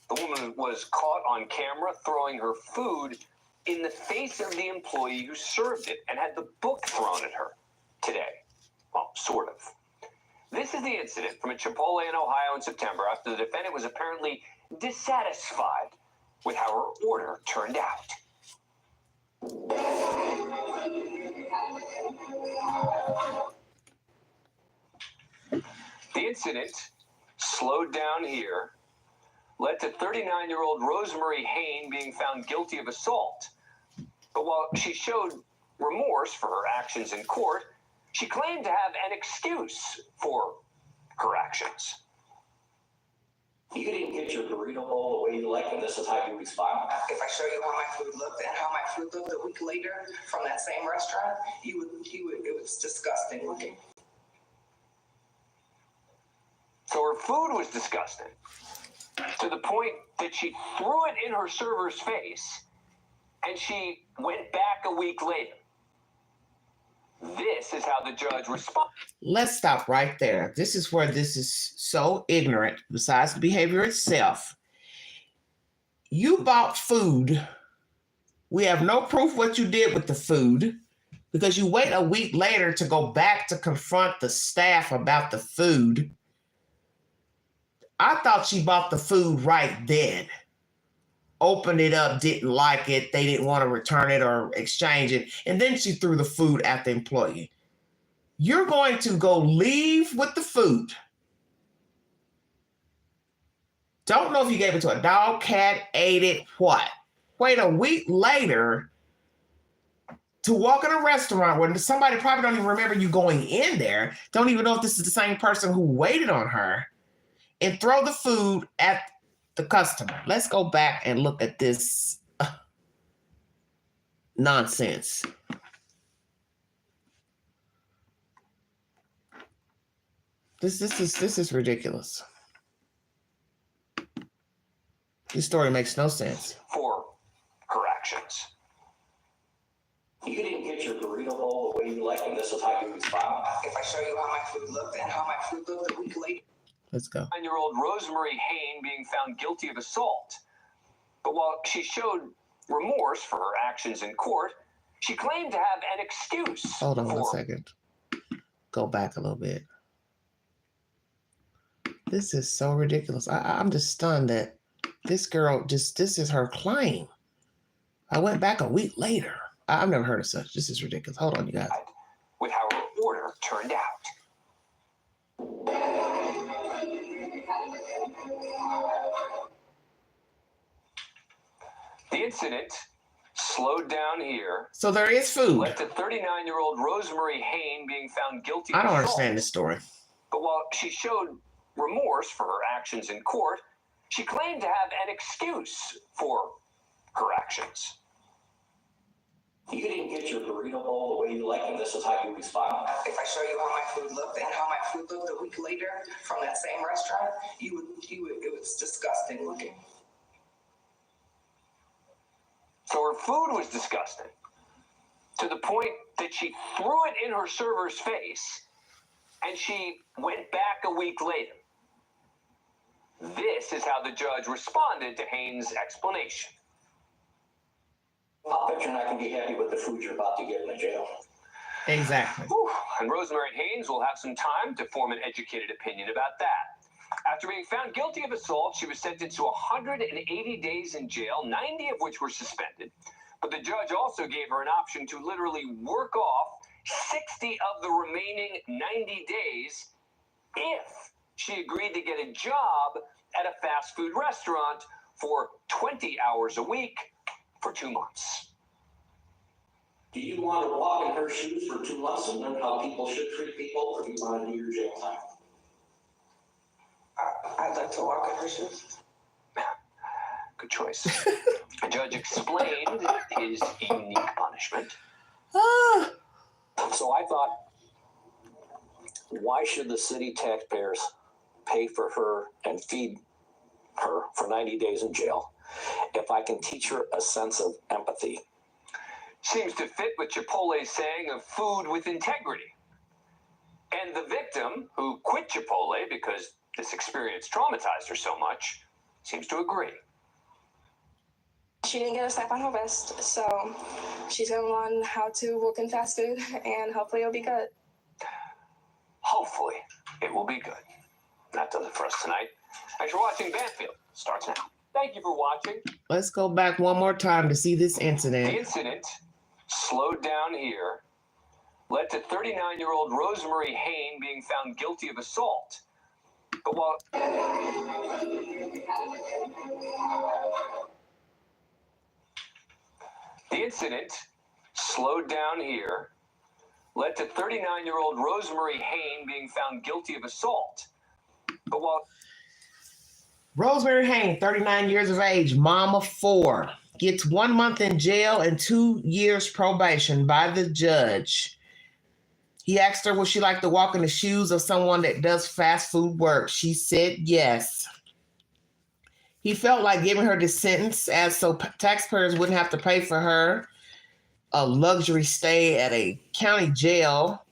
The woman was caught on camera throwing her food in the face of the employee who served it and had the book thrown at her today. Well, sort of. This is the incident from a Chipotle in Ohio in September after the defendant was apparently dissatisfied with how her order turned out. The incident, slowed down here, led to 39-year-old Rosemary Hayne being found guilty of assault. But while she showed remorse for her actions in court, she claimed to have an excuse for her actions. You didn't get your burrito bowl the way you like, and this is how you respond. If I show you how my food looked and how my food looked a week later from that same restaurant, you would, it was disgusting looking. So her food was disgusting, to the point that she threw it in her server's face, and she went back a week later. This is how the judge responded. Let's stop right there. This is where this is so ignorant, besides the behavior itself. You bought food. We have no proof what you did with the food because you wait a week later to go back to confront the staff about the food. I thought she bought the food right then. Opened it up, didn't like it. They didn't want to return it or exchange it. And then she threw the food at the employee. You're going to go leave with the food. Don't know if you gave it to a dog, cat, ate it, what? Wait a week later to walk in a restaurant where somebody probably don't even remember you going in there. Don't even know if this is the same person who waited on her, and throw the food at the customer. Let's go back and look at this nonsense. This is ridiculous. This story makes no sense. For her actions. You didn't get your burrito bowl the way you like, and this is how you respond. If I show you how my food looked and how my food looked a week later. Let's go. 9-year-old Rosemary Hayne being found guilty of assault. But while she showed remorse for her actions in court, she claimed to have an excuse. Hold on 1 second. Go back a little bit. This is so ridiculous. I'm just stunned that this girl this is her claim. I went back a week later. I've never heard of such. This is ridiculous. Hold on, you guys. With how her order turned out. The incident slowed down here. So there is food. Led to 39-year-old Rosemary Hayne being found guilty of I don't assault. understand this story. But while she showed remorse for her actions in court, she claimed to have an excuse for her actions. You didn't get your burrito bowl the way you like, and this is how you respond. If I show you how my food looked and how my food looked a week later from that same restaurant, it was disgusting looking. So her food was disgusting, to the point that she threw it in her server's face, and she went back a week later. This is how the judge responded to Hayne's explanation. I bet you're not going to be happy with the food you're about to get in the jail. Exactly. Whew. And Rosemary Haynes will have some time to form an educated opinion about that. After being found guilty of assault, she was sentenced to 180 days in jail, 90 of which were suspended. But the judge also gave her an option to literally work off 60 of the remaining 90 days if she agreed to get a job at a fast food restaurant for 20 hours a week for 2 months. Do you want to walk in her shoes for 2 months and learn how people should treat people, or do you want to do your jail time? I'd like to walk in her shoes. Good choice. The judge explained his unique punishment. So I thought, why should the city taxpayers pay for her and feed her for 90 days in jail if I can teach her a sense of empathy? Seems to fit with Chipotle's saying of food with integrity. And the victim, who quit Chipotle because this experience traumatized her so much, seems to agree. She didn't get a slap on her wrist, so she's going to learn how to work in fast food, and hopefully it'll be good. Hopefully it will be good. That does it for us tonight. Thanks for watching. Banfield starts now. Thank you for watching. Let's go back one more time to see this incident. The incident slowed down here, led to 39-year-old Rosemary Hayne being found guilty of assault. But while the incident slowed down here, led to 39-year-old Rosemary Hayne being found guilty of assault. But while Rosemary Hayne, 39 years of age, mom of 4, gets 1 month in jail and 2 years probation by the judge. He asked her, would she like to walk in the shoes of someone that does fast food work? She said yes. He felt like giving her this sentence as so taxpayers wouldn't have to pay for her a luxury stay at a county jail.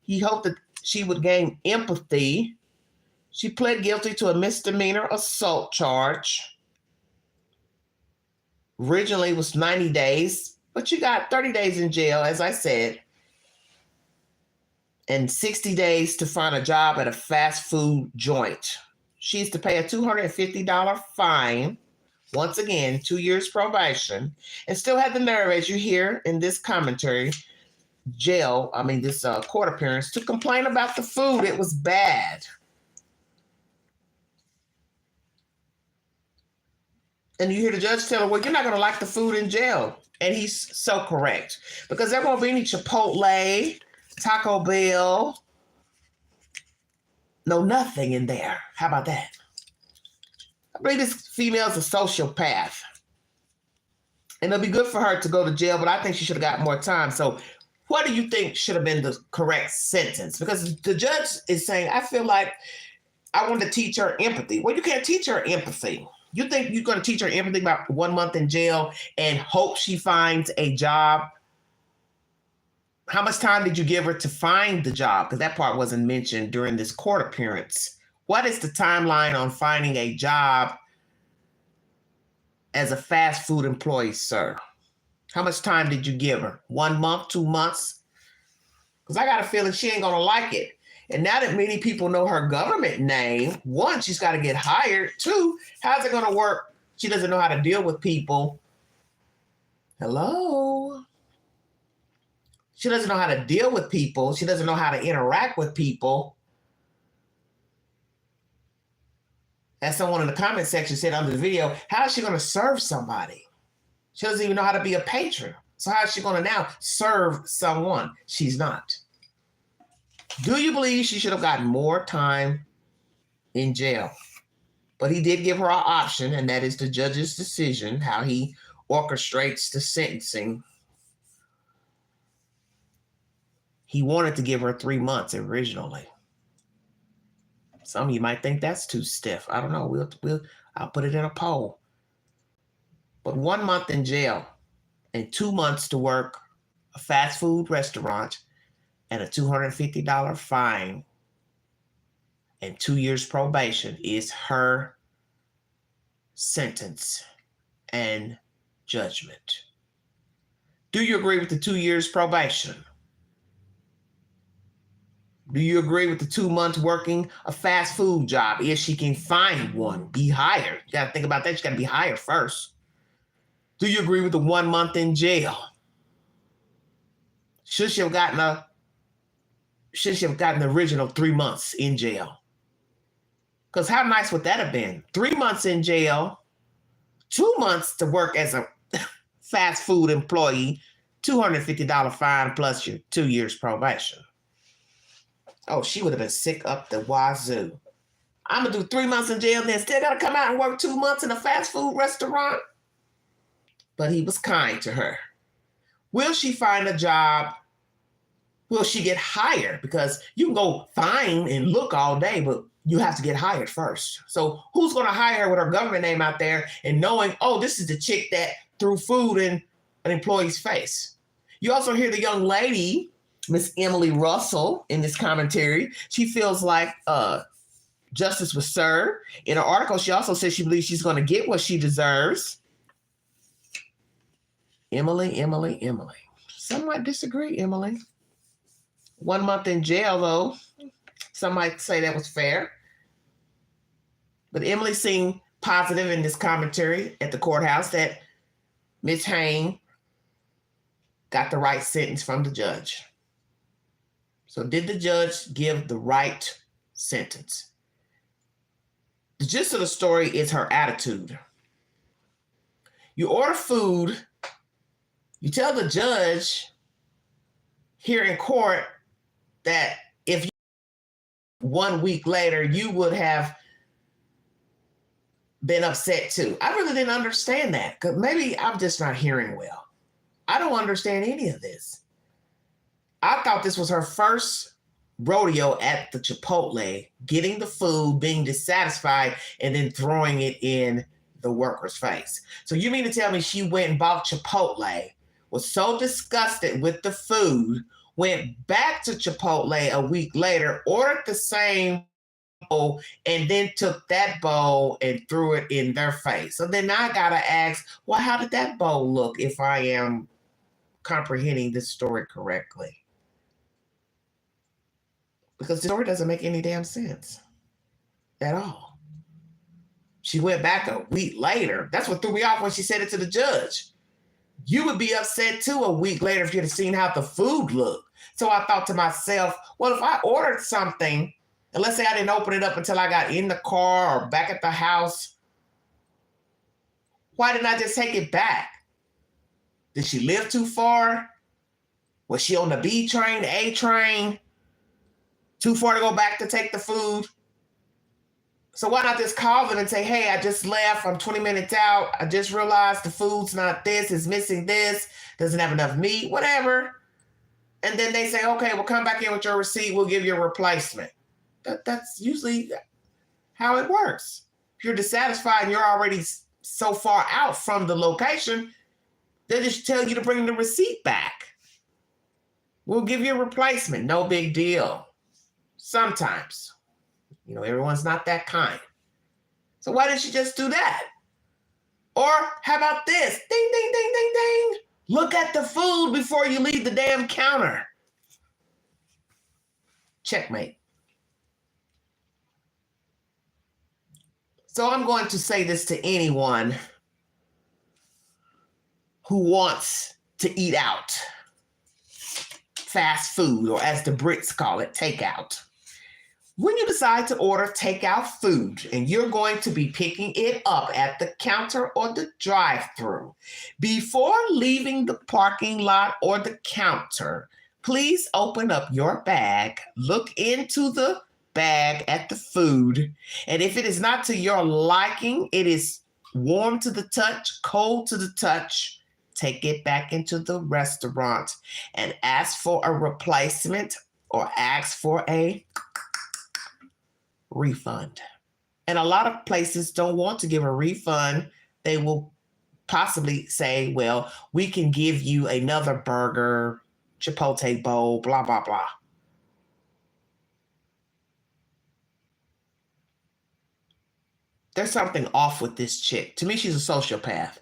He hoped that she would gain empathy. She pled guilty to a misdemeanor assault charge. Originally it was 90 days, but you got 30 days in jail, as I said, and 60 days to find a job at a fast food joint. She's to pay a $250 fine. Once again, 2 years probation, and still had the nerve, as you hear in this commentary, this court appearance, to complain about the food. It was bad. And you hear the judge tell her, well, you're not going to like the food in jail. And he's so correct. Because there won't be any Chipotle, Taco Bell, no nothing in there. How about that? I believe this female's a sociopath. And it'll be good for her to go to jail, but I think she should have got more time. So what do you think should have been the correct sentence? Because the judge is saying, I feel like I want to teach her empathy. Well, you can't teach her empathy. You think you're going to teach her empathy about 1 month in jail and hope she finds a job? How much time did you give her to find the job? Because that part wasn't mentioned during this court appearance. What is the timeline on finding a job as a fast food employee, sir? How much time did you give her? 1 month, 2 months? Because I got a feeling she ain't going to like it. And now that many people know her government name, one, she's got to get hired. Two, how's it going to work? She doesn't know how to deal with people. Hello? She doesn't know how to deal with people. She doesn't know how to interact with people. As someone in the comment section said under the video, how is she going to serve somebody? She doesn't even know how to be a patron. So how is she going to now serve someone? She's not. Do you believe she should have gotten more time in jail? But he did give her an option, and that is the judge's decision, how he orchestrates the sentencing. He wanted to give her 3 months originally. Some of you might think that's too stiff. I don't know. I'll put it in a poll. But 1 month in jail and 2 months to work a fast food restaurant and a $250 fine and 2 years probation is her sentence and judgment. Do you agree with the 2 years probation? Do you agree with the 2 months working a fast food job? If she can find one, be hired. You got to think about that. You got to be hired first. Do you agree with the 1 month in jail? Should she have gotten the original 3 months in jail? Because how nice would that have been? 3 months in jail, 2 months to work as a fast food employee, $250 fine plus your 2 years probation. Oh, she would have been sick up the wazoo. I'm going to do 3 months in jail, then still got to come out and work 2 months in a fast food restaurant? But he was kind to her. Will she find a job? Will she get hired? Because you can go find and look all day, but you have to get hired first. So who's going to hire her with her government name out there and knowing, oh, this is the chick that threw food in an employee's face? You also hear the young lady, Miss Emily Russell, in this commentary. She feels like justice was served. In her article, she also says she believes she's going to get what she deserves. Emily. Some might disagree, Emily. 1 month in jail, though. Some might say that was fair. But Emily seemed positive in this commentary at the courthouse that Ms. Hayne got the right sentence from the judge. So did the judge give the right sentence? The gist of the story is her attitude. You order food, you tell the judge here in court that if 1 week later, you would have been upset too. I really didn't understand that, because maybe I'm just not hearing well. I don't understand any of this. I thought this was her first rodeo at the Chipotle, getting the food, being dissatisfied, and then throwing it in the worker's face. So you mean to tell me she went and bought Chipotle, was so disgusted with the food, went back to Chipotle a week later, ordered the same bowl, and then took that bowl and threw it in their face? So then I gotta ask, well, how did that bowl look, if I am comprehending this story correctly? Because the story doesn't make any damn sense at all. She went back a week later. That's what threw me off when she said it to the judge. You would be upset too a week later if you'd have seen how the food looked. So I thought to myself, well, if I ordered something, and let's say I didn't open it up until I got in the car or back at the house, why didn't I just take it back? Did she live too far? Was she on the B train, the A train? Too far to go back to take the food? So why not just call them and say, hey, I just left. I'm 20 minutes out. I just realized the food's not this. It's missing this. Doesn't have enough meat, whatever. And then they say, okay, we'll come back in with your receipt. We'll give you a replacement. That's usually how it works. If you're dissatisfied and you're already so far out from the location, they just tell you to bring the receipt back. We'll give you a replacement. No big deal. Sometimes. You know, everyone's not that kind. So why didn't she just do that? Or how about this? Ding, ding, ding, ding, ding. Look at the food before you leave the damn counter. Checkmate. So I'm going to say this to anyone who wants to eat out. Fast food, or as the Brits call it, takeout. When you decide to order takeout food and you're going to be picking it up at the counter or the drive-thru, before leaving the parking lot or the counter, please open up your bag, look into the bag at the food, and if it is not to your liking, it is warm to the touch, cold to the touch, take it back into the restaurant and ask for a replacement or ask for a refund. And a lot of places don't want to give a refund. They will possibly say, well, we can give you another burger, Chipotle bowl, blah, blah, blah. There's something off with this chick. To me, she's a sociopath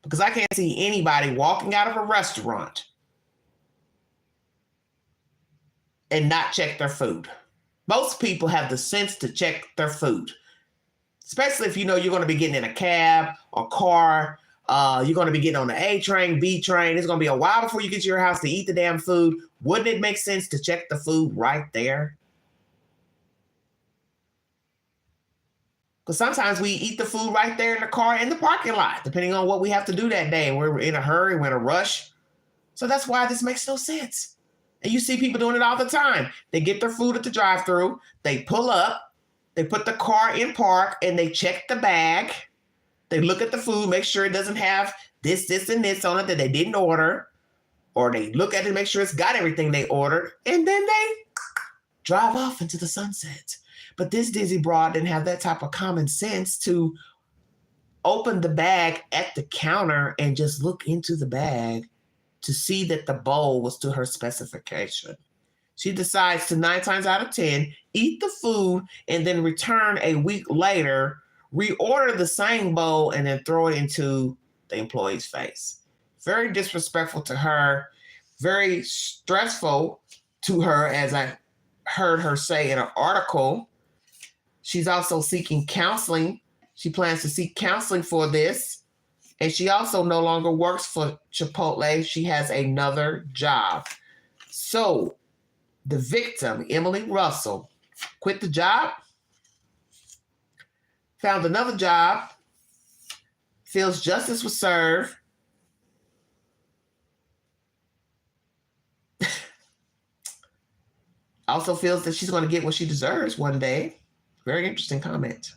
because I can't see anybody walking out of a restaurant and not check their food. Most people have the sense to check their food, especially if you know you're going to be getting in a cab or car. You're going to be getting on the A train, B train. It's going to be a while before you get to your house to eat the damn food. Wouldn't it make sense to check the food right there? Because sometimes we eat the food right there in the car in the parking lot, depending on what we have to do that day. We're in a hurry, we're in a rush. So that's why this makes no sense. And you see people doing it all the time. They get their food at the drive-thru, they pull up, they put the car in park, and they check the bag. They look at the food, make sure it doesn't have this, this, and this on it that they didn't order. Or they look at it, make sure it's got everything they ordered. And then they drive off into the sunset. But this dizzy broad didn't have that type of common sense to open the bag at the counter and just look into the bag to see that the bowl was to her specification. She decides to 9 times out of 10 eat the food and then return a week later, reorder the same bowl, and then throw it into the employee's face. Very disrespectful to her, very stressful to her, as I heard her say in an article. She's also seeking counseling. She plans to seek counseling for this. And she also no longer works for Chipotle. She has another job. So the victim, Emily Russell, quit the job, found another job, feels justice was served, also feels that she's going to get what she deserves one day. Very interesting comment.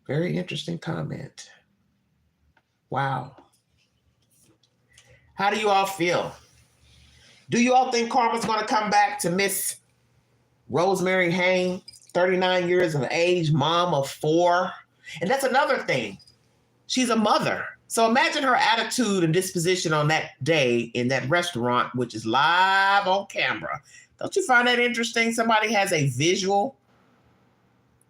Very interesting comment. Wow. How do you all feel? Do you all think karma's going to come back to Miss Rosemary Hayne, 39 years of age, mom of 4? And that's another thing. She's a mother. So imagine her attitude and disposition on that day in that restaurant, which is live on camera. Don't you find that interesting? Somebody has a visual,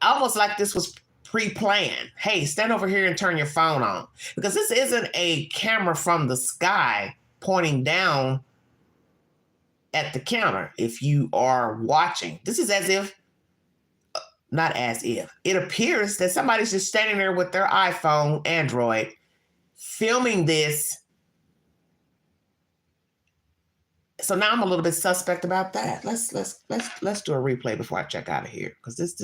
almost like this was pre-planned. Hey, stand over here and turn your phone on. Because this isn't a camera from the sky pointing down at the counter. If you are watching, this is as if, not as if, it appears that somebody's just standing there with their iPhone, Android, filming this. So now I'm a little bit suspect about that. Let's do a replay before I check out of here, because this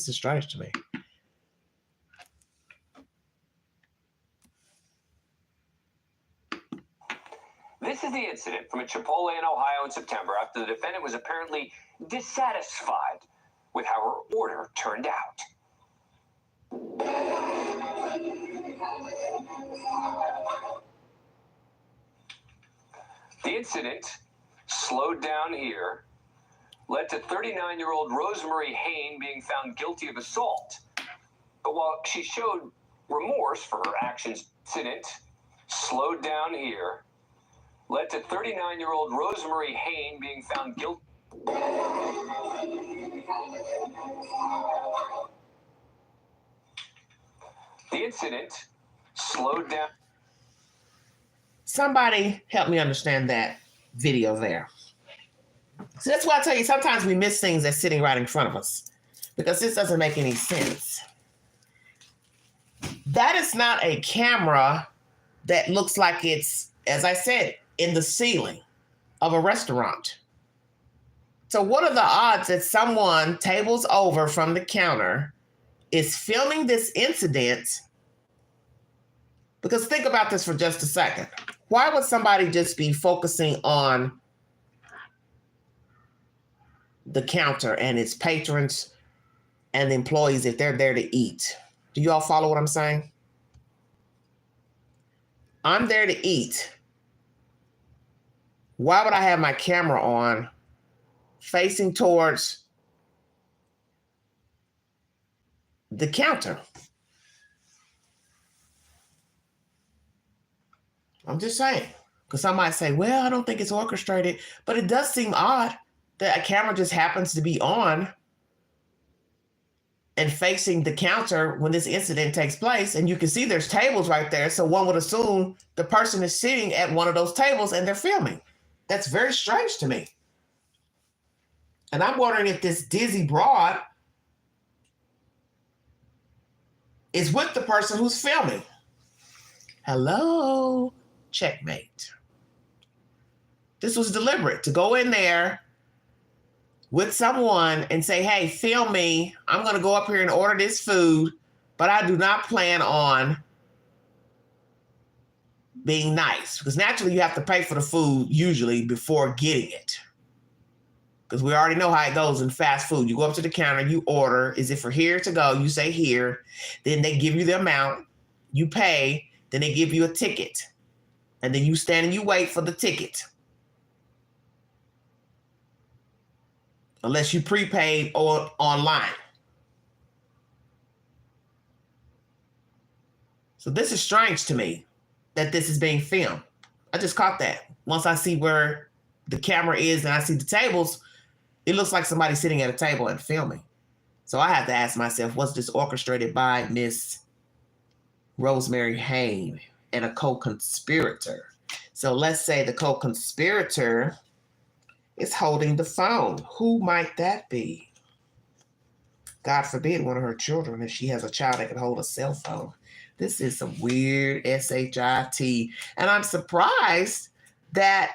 is strange to me. This is the incident from a Chipotle in Ohio in September after the defendant was apparently dissatisfied with how her order turned out. The incident slowed down here led to 39-year-old Rosemary Hayne being found guilty of assault. But while she showed remorse for her actions, incident slowed down here led to 39-year-old Rosemary Hayne being found guilty. The incident slowed down. Somebody help me understand that video there. So that's why I tell you, sometimes we miss things that's sitting right in front of us because this doesn't make any sense. That is not a camera that looks like it's, as I said, in the ceiling of a restaurant. So what are the odds that someone tables over from the counter is filming this incident? Because think about this for just a second. Why would somebody just be focusing on the counter and its patrons and the employees if they're there to eat? Do you all follow what I'm saying? I'm there to eat. Why would I have my camera on facing towards the counter? I'm just saying. Because some might say, well, I don't think it's orchestrated. But it does seem odd that a camera just happens to be on and facing the counter when this incident takes place. And you can see there's tables right there. So one would assume the person is sitting at one of those tables and they're filming. That's very strange to me. And I'm wondering if this dizzy broad is with the person who's filming. Hello, checkmate. This was deliberate to go in there with someone and say, hey, film me. I'm going to go up here and order this food, but I do not plan on being nice. Because naturally you have to pay for the food usually before getting it. Because we already know how it goes in fast food. You go up to the counter, you order. Is it for here to go? You say here. Then they give you the amount. You pay. Then they give you a ticket. And then you stand and you wait for the ticket. Unless you prepaid or online. So this is strange to me that this is being filmed. I just caught that. Once I see where the camera is and I see the tables, it looks like somebody sitting at a table and filming. So I have to ask myself, was this orchestrated by Miss Rosemary Hayne and a co-conspirator? So let's say the co-conspirator is holding the phone. Who might that be? God forbid one of her children, if she has a child that can hold a cell phone. This is some weird shit. And I'm surprised that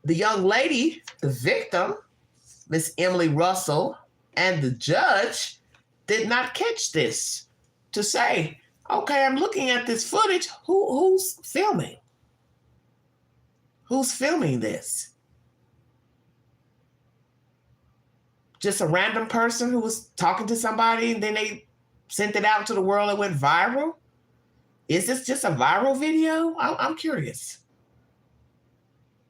the young lady, the victim, Miss Emily Russell, and the judge did not catch this to say, okay, I'm looking at this footage. Who's filming? Who's filming this? Just a random person who was talking to somebody and then they sent it out to the world and went viral? Is this just a viral video? I'm curious.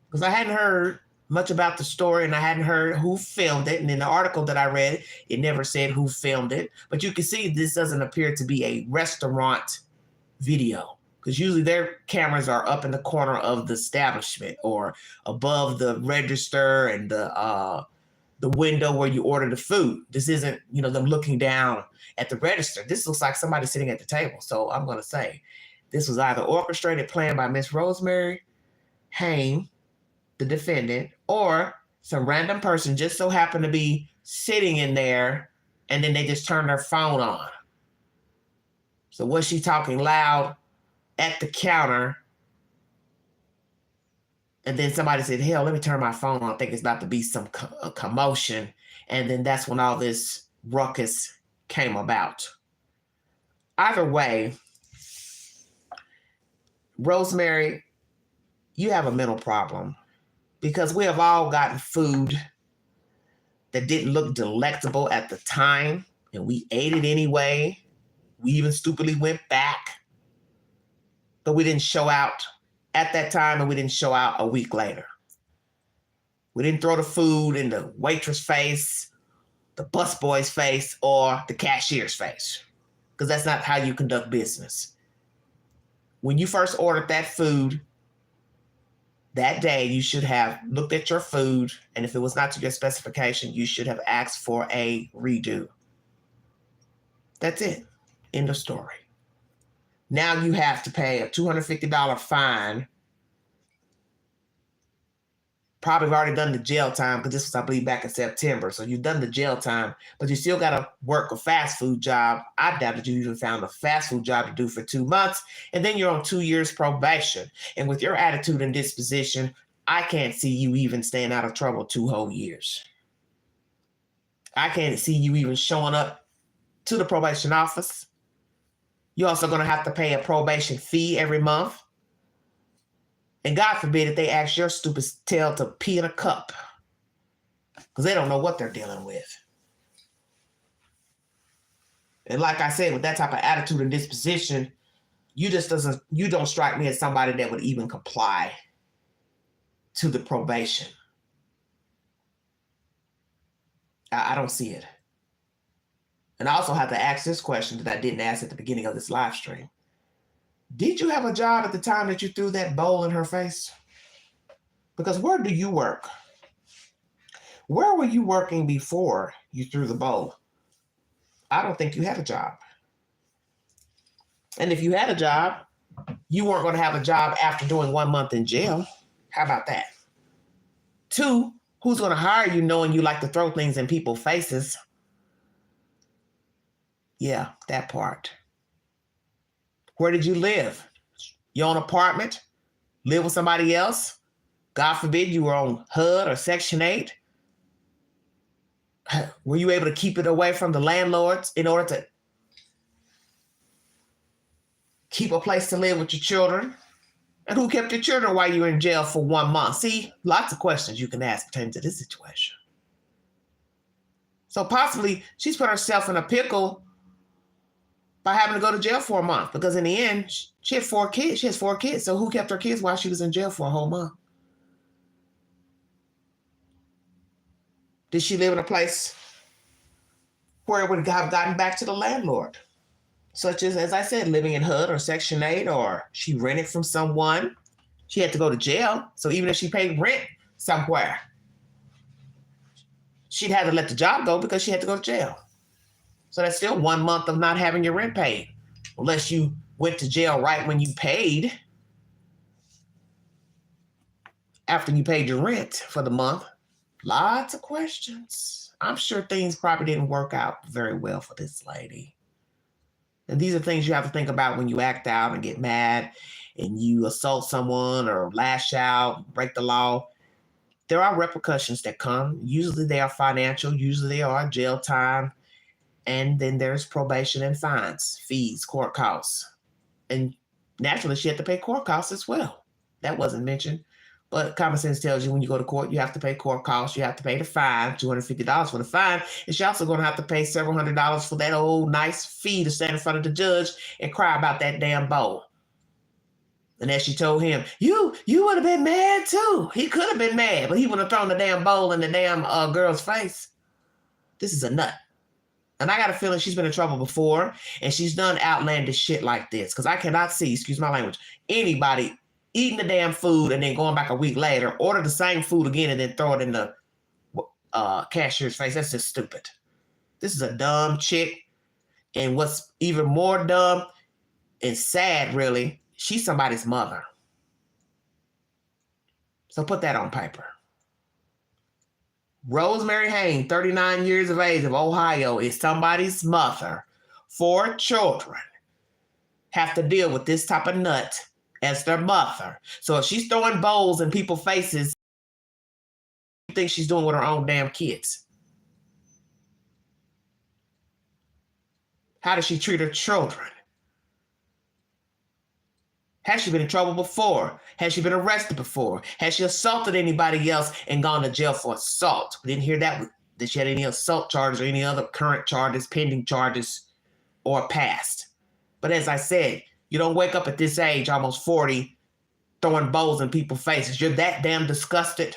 Because I hadn't heard much about the story and I hadn't heard who filmed it. And in the article that I read, it never said who filmed it. But you can see this doesn't appear to be a restaurant video. Because usually their cameras are up in the corner of the establishment or above the register and the window where you order the food. This isn't, them looking down at the register. This looks like somebody sitting at the table. So I'm going to say this was either orchestrated, planned by Miss Rosemary Hayne, the defendant, or some random person just so happened to be sitting in there and then they just turned their phone on. So was she talking loud at the counter? And then somebody said, hell, let me turn my phone on. I think it's about to be some commotion. And then that's when all this ruckus came about. Either way, Rosemary, you have a mental problem because we have all gotten food that didn't look delectable at the time, and we ate it anyway. We even stupidly went back. But we didn't show out at that time, and we didn't show out a week later. We didn't throw the food in the waitress' face, the busboy's face, or the cashier's face, because that's not how you conduct business. When you first ordered that food, that day you should have looked at your food, and if it was not to your specification, you should have asked for a redo. That's it. End of story. Now you have to pay a $250 fine. Probably already done the jail time, because this was, I believe, back in September. So you've done the jail time, but you still got to work a fast food job. I doubt that you even found a fast food job to do for 2 months. And then you're on 2 years probation. And with your attitude and disposition, I can't see you even staying out of trouble 2 whole years. I can't see you even showing up to the probation office. You're also going to have to pay a probation fee every month. And God forbid if they ask your stupid tail to pee in a cup, because they don't know what they're dealing with. And like I said, with that type of attitude and disposition, you don't strike me as somebody that would even comply to the probation. I don't see it. And I also have to ask this question that I didn't ask at the beginning of this live stream. Did you have a job at the time that you threw that bowl in her face? Because where do you work? Where were you working before you threw the bowl? I don't think you had a job. And if you had a job, you weren't going to have a job after doing 1 month in jail. How about that? 2, who's going to hire you knowing you like to throw things in people's faces? Yeah, that part. Where did you live? Your own apartment? Live with somebody else? God forbid you were on HUD or Section 8? Were you able to keep it away from the landlords in order to keep a place to live with your children? And who kept your children while you were in jail for 1 month? See, lots of questions you can ask pertaining to this situation. So possibly she's put herself in a pickle by having to go to jail for a month, because in the end, she had 4 kids. She has 4 kids. So who kept her kids while she was in jail for a whole month? Did she live in a place where it would have gotten back to the landlord? Such as I said, living in HUD or Section 8, or she rented from someone. She had to go to jail. So even if she paid rent somewhere, she'd have to let the job go because she had to go to jail. So that's still 1 month of not having your rent paid, unless you went to jail right when you paid, after you paid your rent for the month. Lots of questions. I'm sure things probably didn't work out very well for this lady. And these are things you have to think about when you act out and get mad and you assault someone or lash out, break the law. There are repercussions that come. Usually they are financial. Usually they are jail time. And then there's probation and fines, fees, court costs. And naturally, she had to pay court costs as well. That wasn't mentioned. But common sense tells you when you go to court, you have to pay court costs. You have to pay the fine, $250 for the fine. And she's also going to have to pay several $100s for that old nice fee to stand in front of the judge and cry about that damn bowl. And as she told him, you would have been mad too. He could have been mad, but he would have thrown the damn bowl in the damn girl's face. This is a nut. And I got a feeling she's been in trouble before, and she's done outlandish shit like this. Because I cannot see, excuse my language, anybody eating the damn food and then going back a week later, order the same food again and then throw it in the cashier's face. That's just stupid. This is a dumb chick. And what's even more dumb and sad, really, she's somebody's mother. So put that on paper. Rosemary Hayne, 39 years of age, of Ohio, is somebody's mother. 4 children have to deal with this type of nut as their mother. So if she's throwing bowls in people's faces, what do you think she's doing with her own damn kids? How does she treat her children? Has she been in trouble before? Has she been arrested before? Has she assaulted anybody else and gone to jail for assault? We didn't hear that that she had any assault charges or any other current charges, pending charges, or past. But as I said, you don't wake up at this age, almost 40, throwing bowls in people's faces. You're that damn disgusted.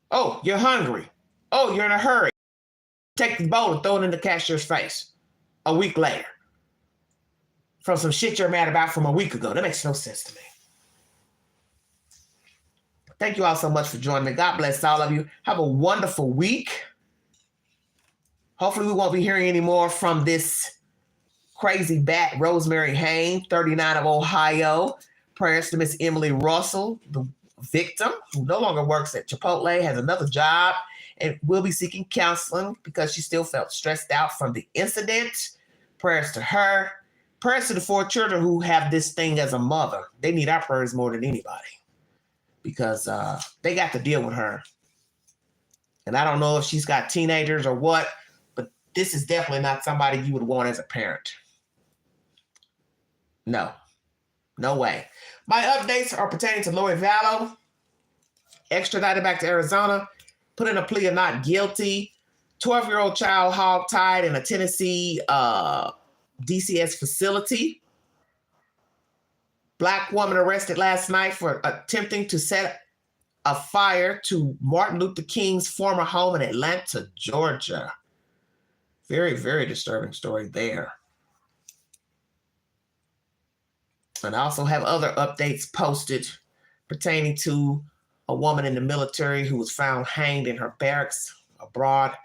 Oh, you're hungry. Oh, you're in a hurry. Take the bowl and throw it in the cashier's face a week later. From some shit you're mad about from a week ago. That makes no sense to me. Thank you all so much for joining me. God bless all of you. Have a wonderful week. Hopefully we won't be hearing any more from this crazy bat, Rosemary Hayne, 39 of Ohio. Prayers to Miss Emily Russell, the victim, who no longer works at Chipotle, has another job, and will be seeking counseling because she still felt stressed out from the incident. Prayers to her. Prayers to the 4 children who have this thing as a mother. They need our prayers more than anybody because they got to deal with her. And I don't know if she's got teenagers or what, but this is definitely not somebody you would want as a parent. No. No way. My updates are pertaining to Lori Vallow, extradited back to Arizona, put in a plea of not guilty, 12-year-old child hog-tied in a Tennessee DCS facility. Black woman arrested last night for attempting to set a fire to Martin Luther King's former home in Atlanta, Georgia. Very, very disturbing story there. And I also have other updates posted pertaining to a woman in the military who was found hanged in her barracks abroad.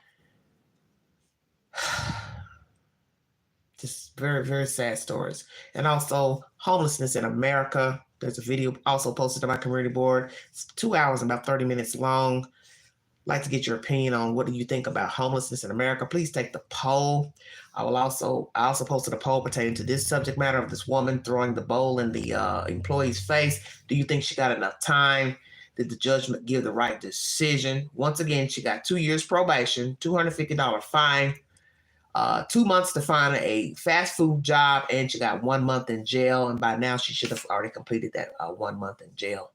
Just very, very sad stories. And also homelessness in America. There's a video also posted on my community board. It's 2 hours and about 30 minutes long. I'd like to get your opinion on what do you think about homelessness in America. Please take the poll. I also posted a poll pertaining to this subject matter of this woman throwing the bowl in the employee's face. Do you think she got enough time? Did the judgment give the right decision? Once again, she got 2 years probation, $250 fine, 2 months to find a fast food job, and she got 1 month in jail. And by now, she should have already completed that 1 month in jail.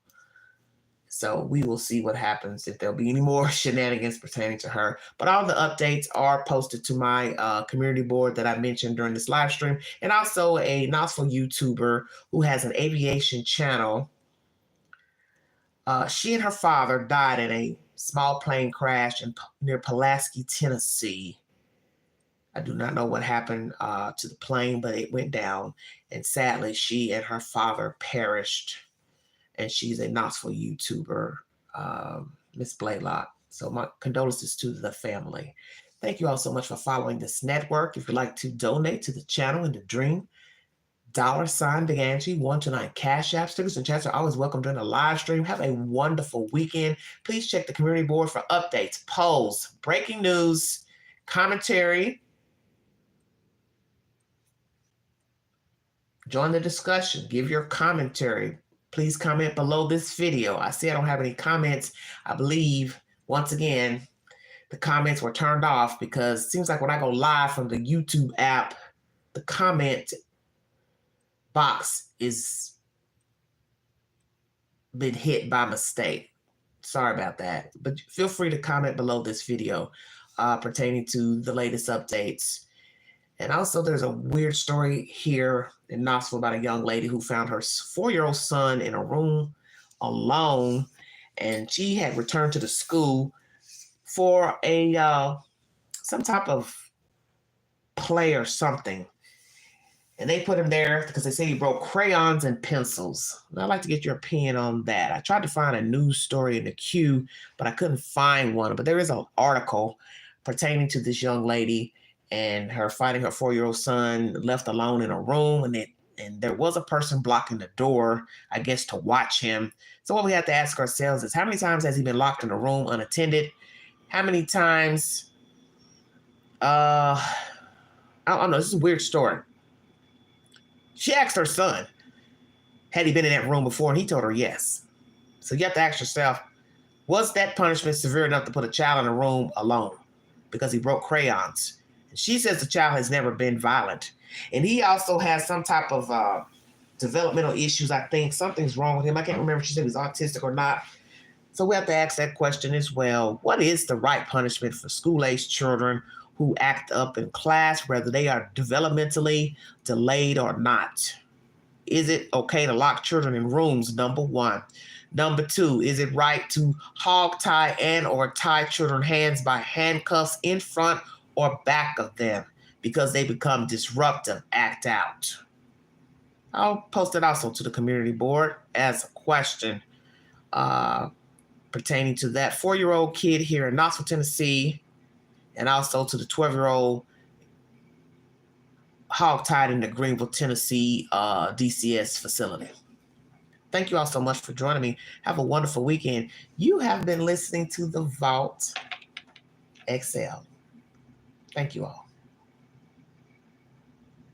So we will see what happens if there'll be any more shenanigans pertaining to her. But all the updates are posted to my community board that I mentioned during this live stream. And also a Knoxville YouTuber who has an aviation channel. She and her father died in a small plane crash near Pulaski, Tennessee. I do not know what happened to the plane, but it went down. And sadly, she and her father perished. And she's a Knoxville YouTuber, Miss Blaylock. So my condolences to the family. Thank you all so much for following this network. If you'd like to donate to the channel and the dream, $Big Angie 129 Cash App. Stickers and chats are always welcome during the live stream. Have a wonderful weekend. Please check the community board for updates, polls, breaking news, commentary. Join the discussion. Give your commentary. Please comment below this video. I see I don't have any comments. I believe, once again, the comments were turned off because it seems like when I go live from the YouTube app, the comment box is been hit by mistake. Sorry about that. But feel free to comment below this video pertaining to the latest updates. And also there's a weird story here in Knoxville about a young lady who found her 4-year-old son in a room alone. And she had returned to the school for a some type of play or something. And they put him there because they say he broke crayons and pencils. And I'd like to get your opinion on that. I tried to find a news story in the queue, but I couldn't find one. But there is an article pertaining to this young lady and her finding her 4-year-old son left alone in a room. And there was a person blocking the door, I guess, to watch him. So what we have to ask ourselves is, how many times has he been locked in a room unattended? How many times, I don't know, this is a weird story. She asked her son, had he been in that room before, and he told her yes. So you have to ask yourself, was that punishment severe enough to put a child in a room alone because he broke crayons? And she says the child has never been violent. And he also has some type of developmental issues, I think. Something's wrong with him. I can't remember if she said he was autistic or not. So we have to ask that question as well. What is the right punishment for school-aged children who act up in class, whether they are developmentally delayed or not? Is it okay to lock children in rooms? Number one. Number two, is it right to hog tie and or tie children hands by handcuffs in front or back of them because they become disruptive, act out? I'll post it also to the community board as a question pertaining to that 4-year-old kid here in Knoxville, Tennessee, and also to the 12-year-old hog-tied in the Greenville, Tennessee DCS facility. Thank you all so much for joining me. Have a wonderful weekend. You have been listening to The Vault XL. Thank you all.